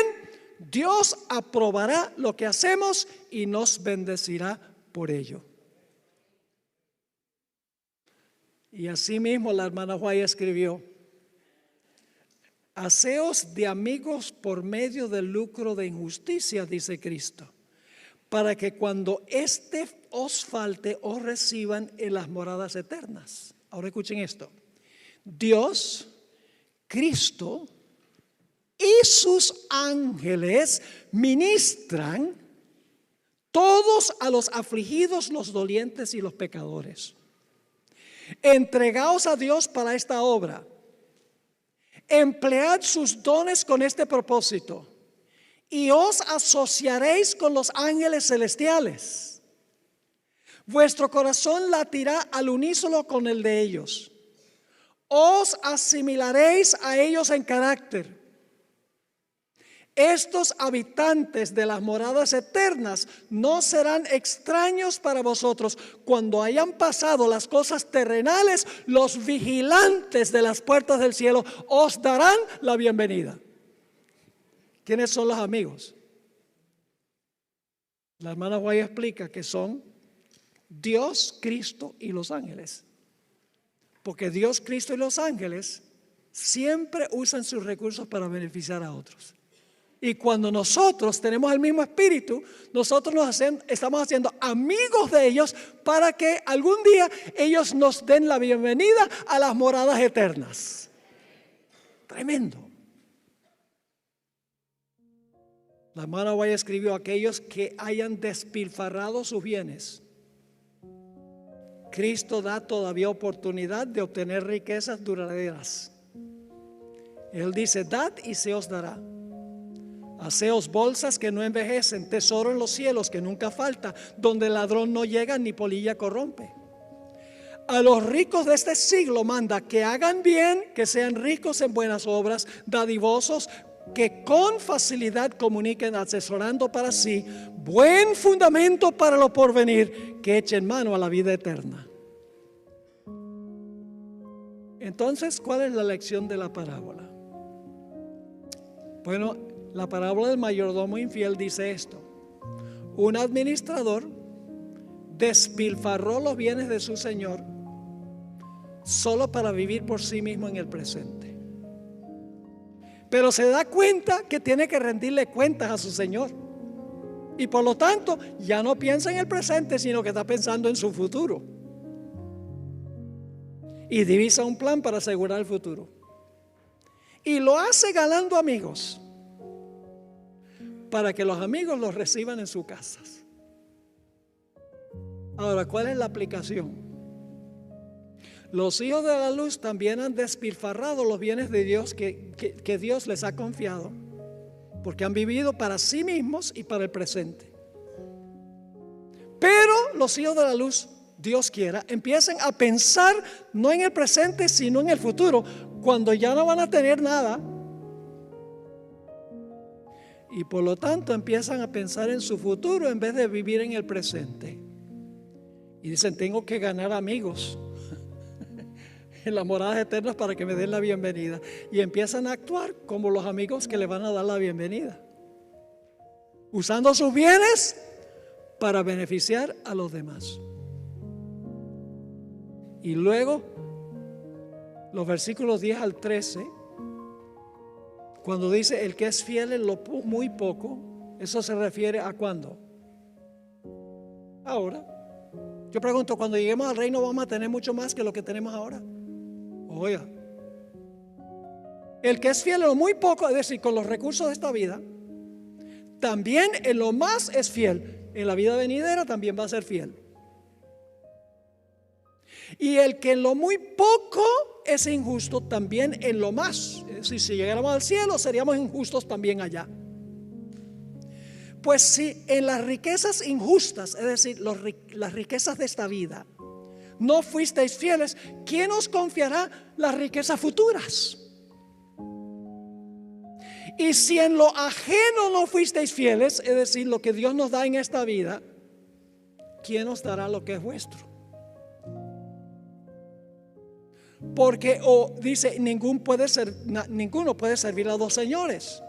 Dios aprobará lo que hacemos y nos bendecirá por ello. Y asimismo la hermana White escribió: haceos de amigos por medio del lucro de injusticia, dice Cristo, para que cuando éste os falte, os reciban en las moradas eternas. Ahora escuchen esto: Dios, Cristo y sus ángeles ministran todos a los afligidos, los dolientes y los pecadores. Entregaos a Dios para esta obra. Emplead sus dones con este propósito y os asociaréis con los ángeles celestiales. Vuestro corazón latirá al unísono con el de ellos. Os asimilaréis a ellos en carácter. Estos habitantes de las moradas eternas no serán extraños para vosotros. Cuando hayan pasado las cosas terrenales, los vigilantes de las puertas del cielo os darán la bienvenida. ¿Quiénes son los amigos? La hermana White explica que son Dios, Cristo y los ángeles. Porque Dios, Cristo y los ángeles siempre usan sus recursos para beneficiar a otros. Y cuando nosotros tenemos el mismo espíritu, nosotros estamos haciendo amigos de ellos para que algún día ellos nos den la bienvenida a las moradas eternas. Tremendo. La hermana White escribió: aquellos que hayan despilfarrado sus bienes, Cristo da todavía oportunidad de obtener riquezas duraderas. Él dice: dad y se os dará. Haceos bolsas que no envejecen, tesoro en los cielos que nunca falta, donde el ladrón no llega ni polilla corrompe. A los ricos de este siglo manda que hagan bien, que sean ricos en buenas obras, dadivosos, que con facilidad comuniquen, asesorando para sí buen fundamento para lo porvenir, que echen mano a la vida eterna. Entonces, ¿cuál es la lección de la parábola? Bueno, la parábola del mayordomo infiel dice esto: un administrador despilfarró los bienes de su señor solo para vivir por sí mismo en el presente. Pero se da cuenta que tiene que rendirle cuentas a su señor. Y por lo tanto, ya no piensa en el presente, sino que está pensando en su futuro. Y divisa un plan para asegurar el futuro. Y lo hace ganando amigos, para que los amigos los reciban en sus casas. Ahora, ¿cuál es la aplicación? Los hijos de la luz también han despilfarrado los bienes de Dios que Dios les ha confiado porque han vivido para sí mismos y para el presente. Pero los hijos de la luz, Dios quiera, empiecen a pensar no en el presente, sino en el futuro, cuando ya no van a tener nada. Y por lo tanto empiezan a pensar en su futuro en vez de vivir en el presente. Y dicen, tengo que ganar amigos en las moradas eternas para que me den la bienvenida. Y empiezan a actuar como los amigos que le van a dar la bienvenida, usando sus bienes para beneficiar a los demás. Y luego, los versículos 10 al 13, cuando dice el que es fiel en lo muy poco, eso se refiere a ¿cuándo? Ahora. Yo pregunto, cuando lleguemos al reino vamos a tener mucho más que lo que tenemos ahora. Oiga, el que es fiel en lo muy poco, es decir, con los recursos de esta vida, también en lo más es fiel. En la vida venidera también va a ser fiel. Y el que en lo muy poco es injusto, también en lo más. Es decir, si llegáramos al cielo seríamos injustos también allá. Pues si en las riquezas injustas, es decir, las riquezas de esta vida, no fuisteis fieles, ¿quién os confiará las riquezas futuras? Y si en lo ajeno no fuisteis fieles, es decir, lo que Dios nos da en esta vida, ¿quién os dará lo que es vuestro? Porque dice, ninguno puede servir a dos señores.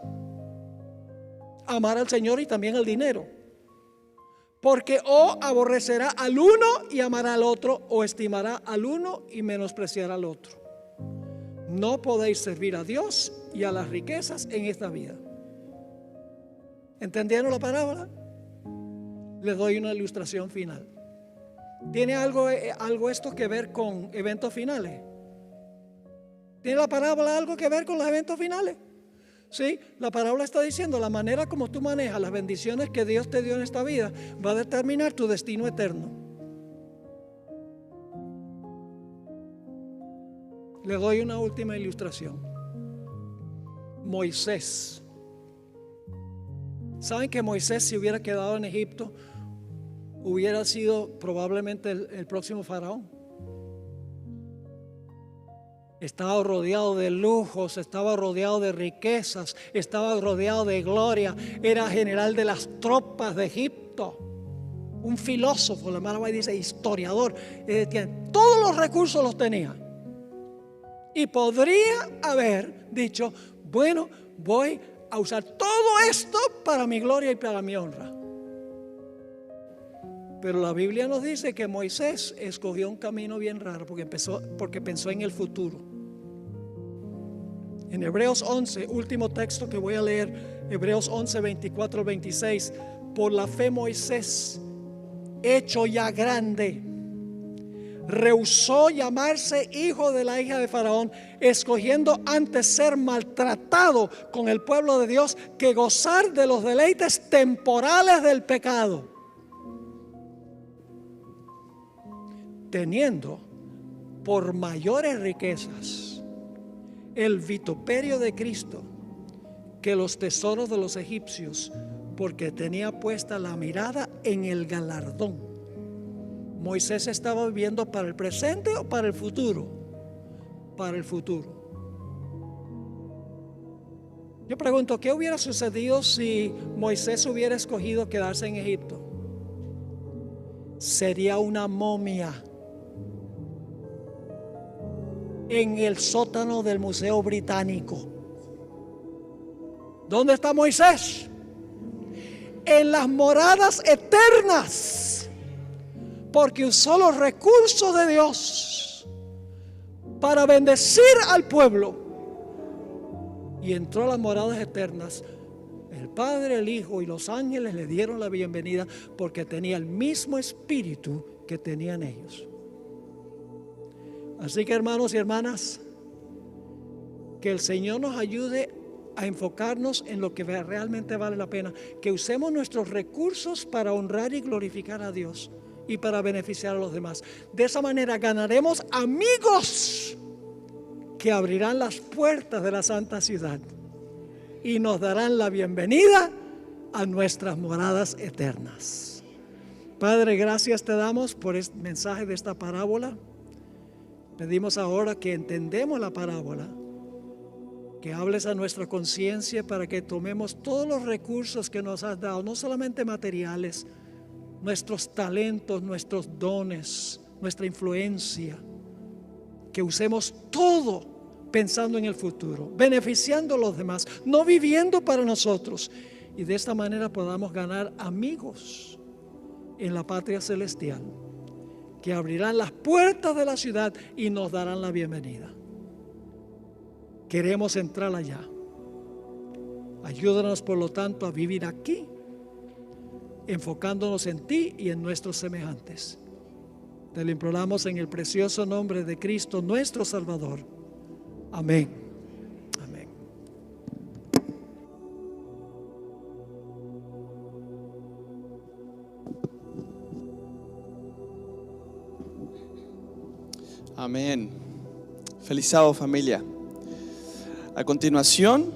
Amar al Señor y también al dinero. Porque o aborrecerá al uno y amará al otro, o estimará al uno y menospreciará al otro. No podéis servir a Dios y a las riquezas en esta vida. ¿Entendieron la parábola? Les doy una ilustración final. ¿Tiene algo esto que ver con eventos finales? ¿Tiene la parábola algo que ver con los eventos finales? Sí, la parábola está diciendo la manera como tú manejas las bendiciones que Dios te dio en esta vida va a determinar tu destino eterno. Le doy una última ilustración. Moisés. ¿Saben que Moisés, si hubiera quedado en Egipto, hubiera sido probablemente el próximo faraón? Estaba rodeado de lujos, estaba rodeado de riquezas, estaba rodeado de gloria. Era general de las tropas de Egipto. Un filósofo, la hermana White dice historiador. Todos los recursos los tenía. Y podría haber dicho, bueno, voy a usar todo esto para mi gloria y para mi honra. Pero la Biblia nos dice que Moisés escogió un camino bien raro porque pensó en el futuro. En Hebreos 11, último texto que voy a leer, Hebreos 11, 24 al 26. Por la fe Moisés, hecho ya grande, rehusó llamarse hijo de la hija de Faraón, escogiendo antes ser maltratado con el pueblo de Dios que gozar de los deleites temporales del pecado, teniendo por mayores riquezas el vituperio de Cristo que los tesoros de los egipcios, porque tenía puesta la mirada en el galardón. Moisés estaba viviendo para el presente o para el futuro. Para el futuro. Yo pregunto, ¿qué hubiera sucedido si Moisés hubiera escogido quedarse en Egipto? Sería una momia en el sótano del Museo Británico. ¿Dónde está Moisés? En las moradas eternas, porque usó los recursos de Dios para bendecir al pueblo y entró a las moradas eternas. El Padre, el Hijo y los ángeles le dieron la bienvenida porque tenía el mismo espíritu que tenían ellos. Así que, hermanos y hermanas, que el Señor nos ayude a enfocarnos en lo que realmente vale la pena, que usemos nuestros recursos para honrar y glorificar a Dios y para beneficiar a los demás. De esa manera ganaremos amigos que abrirán las puertas de la santa ciudad y nos darán la bienvenida a nuestras moradas eternas. Padre, gracias te damos por el mensaje de esta parábola. Pedimos ahora que entendemos la parábola, que hables a nuestra conciencia para que tomemos todos los recursos que nos has dado, no solamente materiales, nuestros talentos, nuestros dones, nuestra influencia, que usemos todo pensando en el futuro, beneficiando a los demás, no viviendo para nosotros, y de esta manera podamos ganar amigos en la patria celestial, que abrirán las puertas de la ciudad y nos darán la bienvenida. Queremos entrar allá. Ayúdanos, por lo tanto, a vivir aquí, enfocándonos en ti y en nuestros semejantes. Te lo imploramos en el precioso nombre de Cristo, nuestro Salvador. Amén. Amén. Amén. Feliz sábado, familia. A continuación,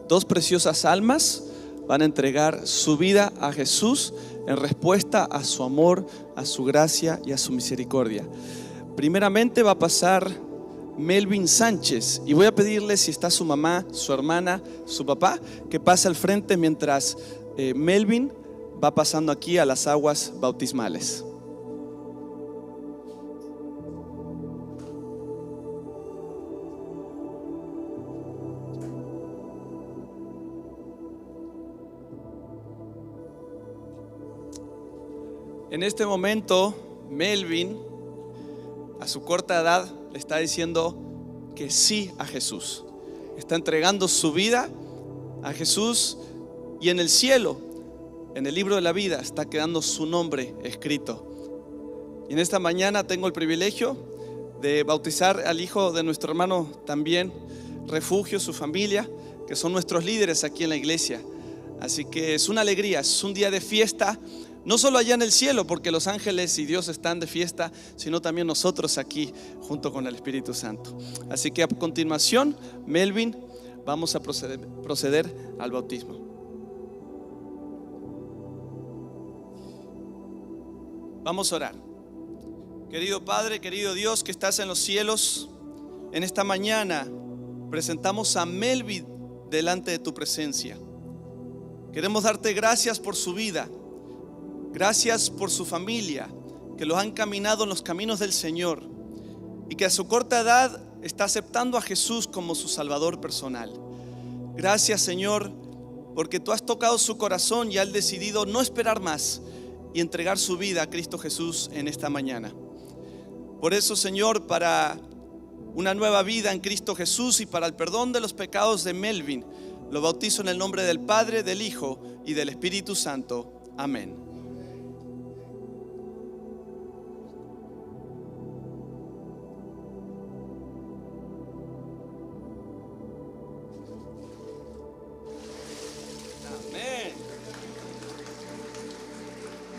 dos preciosas almas van a entregar su vida a Jesús en respuesta a su amor, a su gracia y a su misericordia. Primeramente va a pasar Melvin Sánchez, y voy a pedirle, si está su mamá, su hermana, su papá, que pase al frente mientras Melvin va pasando aquí a las aguas bautismales. En este momento, Melvin, a su corta edad, le está diciendo que sí a Jesús. Está entregando su vida a Jesús, y en el cielo, en el libro de la vida, está quedando su nombre escrito. Y en esta mañana tengo el privilegio de bautizar al hijo de nuestro hermano también, Refugio, su familia, que son nuestros líderes aquí en la iglesia. Así que es una alegría, es un día de fiesta. No solo allá en el cielo, porque los ángeles y Dios están de fiesta, sino también nosotros aquí junto con el Espíritu Santo. Así que a continuación, Melvin, vamos a proceder al bautismo. Vamos a orar. Querido Padre, querido Dios que estás en los cielos, en esta mañana presentamos a Melvin delante de tu presencia. Queremos darte gracias por su vida. Gracias por su familia, que los han caminado en los caminos del Señor, y que a su corta edad está aceptando a Jesús como su Salvador personal. Gracias, Señor, porque tú has tocado su corazón y han decidido no esperar más y entregar su vida a Cristo Jesús en esta mañana. Por eso, Señor, para una nueva vida en Cristo Jesús y para el perdón de los pecados de Melvin, lo bautizo en el nombre del Padre, del Hijo y del Espíritu Santo. Amén.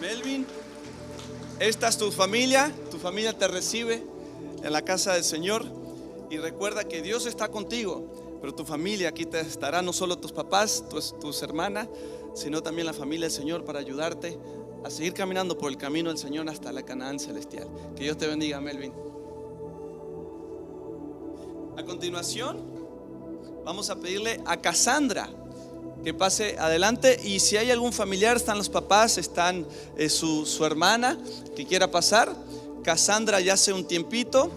Melvin, esta es tu familia te recibe en la casa del Señor, y recuerda que Dios está contigo, pero tu familia aquí te estará, no solo tus papás, tus hermanas, sino también la familia del Señor, para ayudarte a seguir caminando por el camino del Señor hasta la Canaán celestial. Que Dios te bendiga, Melvin. A continuación, vamos a pedirle a Cassandra que pase adelante, y si hay algún familiar, están los papás, están su hermana que quiera pasar. Cassandra ya hace un tiempito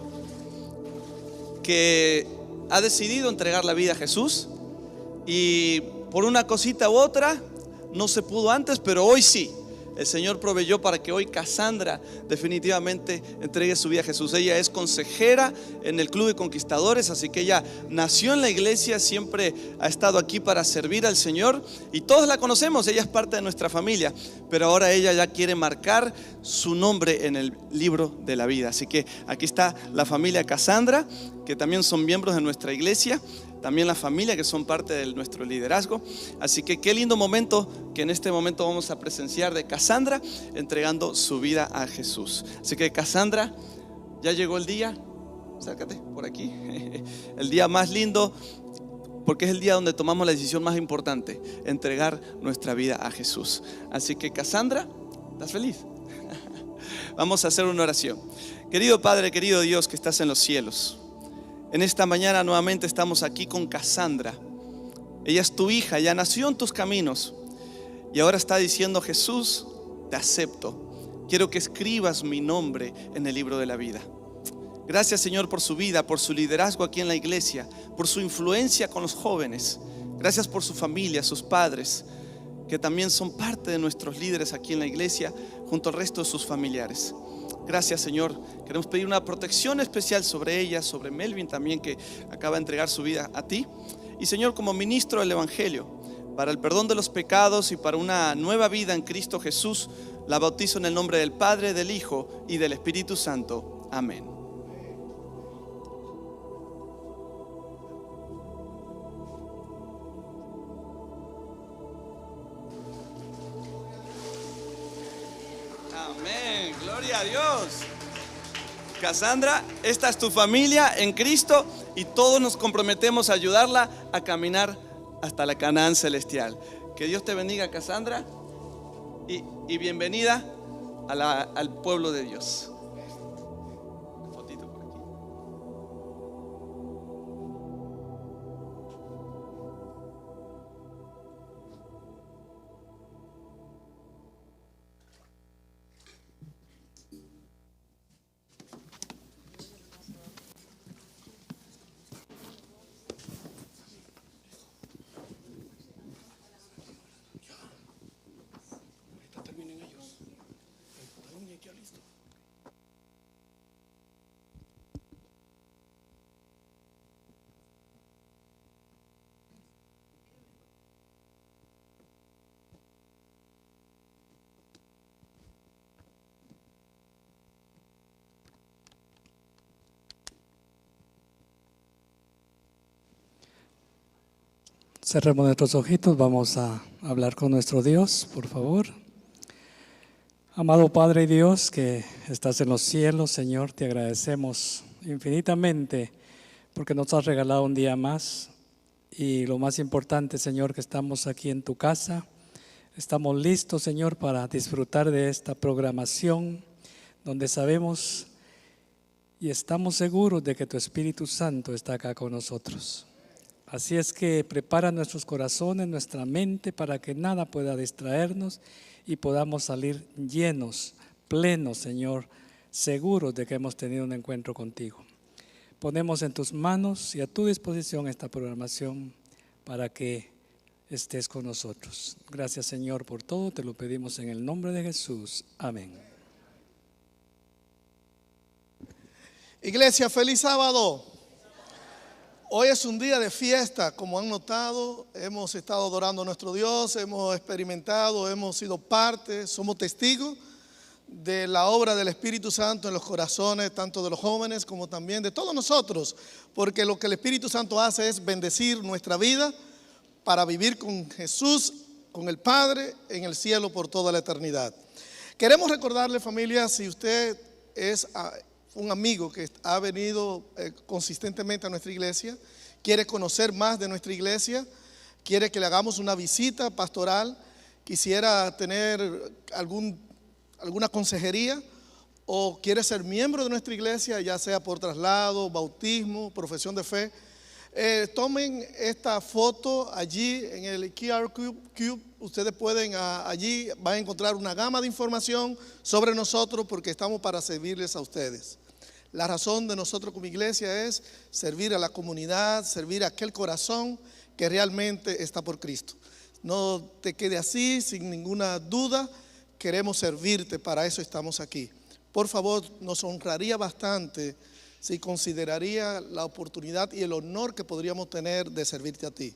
que ha decidido entregar la vida a Jesús, y por una cosita u otra no se pudo antes, pero hoy sí. El Señor proveyó para que hoy Cassandra definitivamente entregue su vida a Jesús. Ella es consejera en el Club de Conquistadores, así que ella nació en la iglesia, siempre ha estado aquí para servir al Señor, y todos la conocemos, ella es parte de nuestra familia, pero ahora ella ya quiere marcar su nombre en el libro de la vida. Así que aquí está la familia Cassandra, que también son miembros de nuestra iglesia, también la familia que son parte de nuestro liderazgo. Así que qué lindo momento que en este momento vamos a presenciar de Cassandra entregando su vida a Jesús. Así que Cassandra, ya llegó el día, acércate por aquí, el día más lindo. porque es el día donde tomamos la decisión más importante, entregar nuestra vida a Jesús. Así que Cassandra, ¿estás feliz? Vamos a hacer una oración. Querido Padre, querido Dios que estás en los cielos, en esta mañana nuevamente estamos aquí con Cassandra. Ella es tu hija, ya nació en tus caminos y ahora está diciendo: Jesús, te acepto. Quiero que escribas mi nombre en el libro de la vida. Gracias, Señor, por su vida, por su liderazgo aquí en la iglesia, por su influencia con los jóvenes. Gracias por su familia, sus padres, que también son parte de nuestros líderes aquí en la iglesia, junto al resto de sus familiares. Gracias, Señor. Queremos pedir una protección especial sobre ella, sobre Melvin también, que acaba de entregar su vida a ti. Y, Señor, como ministro del Evangelio, para el perdón de los pecados y para una nueva vida en Cristo Jesús, la bautizo en el nombre del Padre, del Hijo y del Espíritu Santo. Amén. Amén, gloria a Dios. Cassandra, esta es tu familia en Cristo y todos nos comprometemos a ayudarla a caminar hasta la Canaán celestial. Que Dios te bendiga, Cassandra, y bienvenida al pueblo de Dios. Una fotito por aquí. Cerremos nuestros ojitos, vamos a hablar con nuestro Dios, por favor. Amado Padre Dios que estás en los cielos, Señor, te agradecemos infinitamente porque nos has regalado un día más. Y lo más importante, Señor, que estamos aquí en tu casa. Estamos listos, Señor, para disfrutar de esta programación donde sabemos y estamos seguros de que tu Espíritu Santo está acá con nosotros. Así es que prepara nuestros corazones, nuestra mente, para que nada pueda distraernos y podamos salir llenos, plenos, Señor, seguros de que hemos tenido un encuentro contigo. Ponemos en tus manos y a tu disposición esta programación para que estés con nosotros. Gracias, Señor, por todo. Te lo pedimos en el nombre de Jesús. Amén. Iglesia, feliz sábado. Hoy es un día de fiesta, como han notado. Hemos estado adorando a nuestro Dios, hemos experimentado, hemos sido parte, somos testigos de la obra del Espíritu Santo en los corazones, tanto de los jóvenes como también de todos nosotros, porque lo que el Espíritu Santo hace es bendecir nuestra vida para vivir con Jesús, con el Padre, en el cielo por toda la eternidad. Queremos recordarle, familia, si usted es un amigo que ha venido consistentemente a nuestra iglesia, quiere conocer más de nuestra iglesia, quiere que le hagamos una visita pastoral, quisiera tener alguna consejería o quiere ser miembro de nuestra iglesia, ya sea por traslado, bautismo, profesión de fe, tomen esta foto allí en el QR Cube. Ustedes pueden allí, van a encontrar una gama de información sobre nosotros porque estamos para servirles a ustedes. La razón de nosotros como iglesia es servir a la comunidad, servir a aquel corazón que realmente está por Cristo. No te quede así, sin ninguna duda, queremos servirte, para eso estamos aquí. Por favor, nos honraría bastante si consideraría la oportunidad y el honor que podríamos tener de servirte a ti.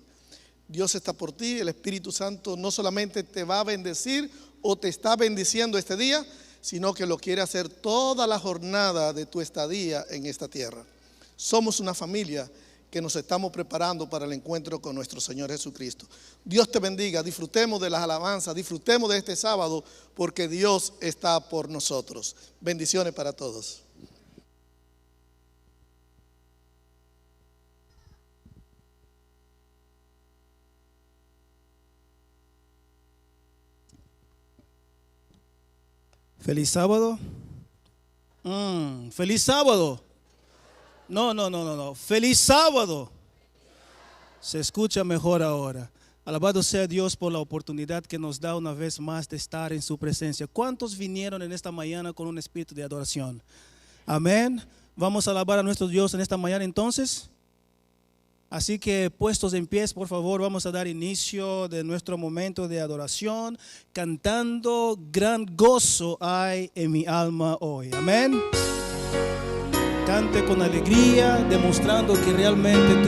Dios está por ti, el Espíritu Santo no solamente te va a bendecir o te está bendiciendo este día, sino que lo quiere hacer toda la jornada de tu estadía en esta tierra. Somos una familia que nos estamos preparando para el encuentro con nuestro Señor Jesucristo. Dios te bendiga, disfrutemos de las alabanzas, disfrutemos de este sábado, porque Dios está por nosotros. Bendiciones para todos. Feliz sábado. Feliz sábado. No. Feliz sábado. Se escucha mejor ahora. Alabado sea Dios por la oportunidad que nos da una vez más de estar en su presencia. ¿Cuántos vinieron en esta mañana con un espíritu de adoración? Amén. Vamos a alabar a nuestro Dios en esta mañana entonces. Así que puestos en pies, por favor, vamos a dar inicio de nuestro momento de adoración, cantando gran gozo hay en mi alma hoy. Amén. Cante con alegría, demostrando que realmente tú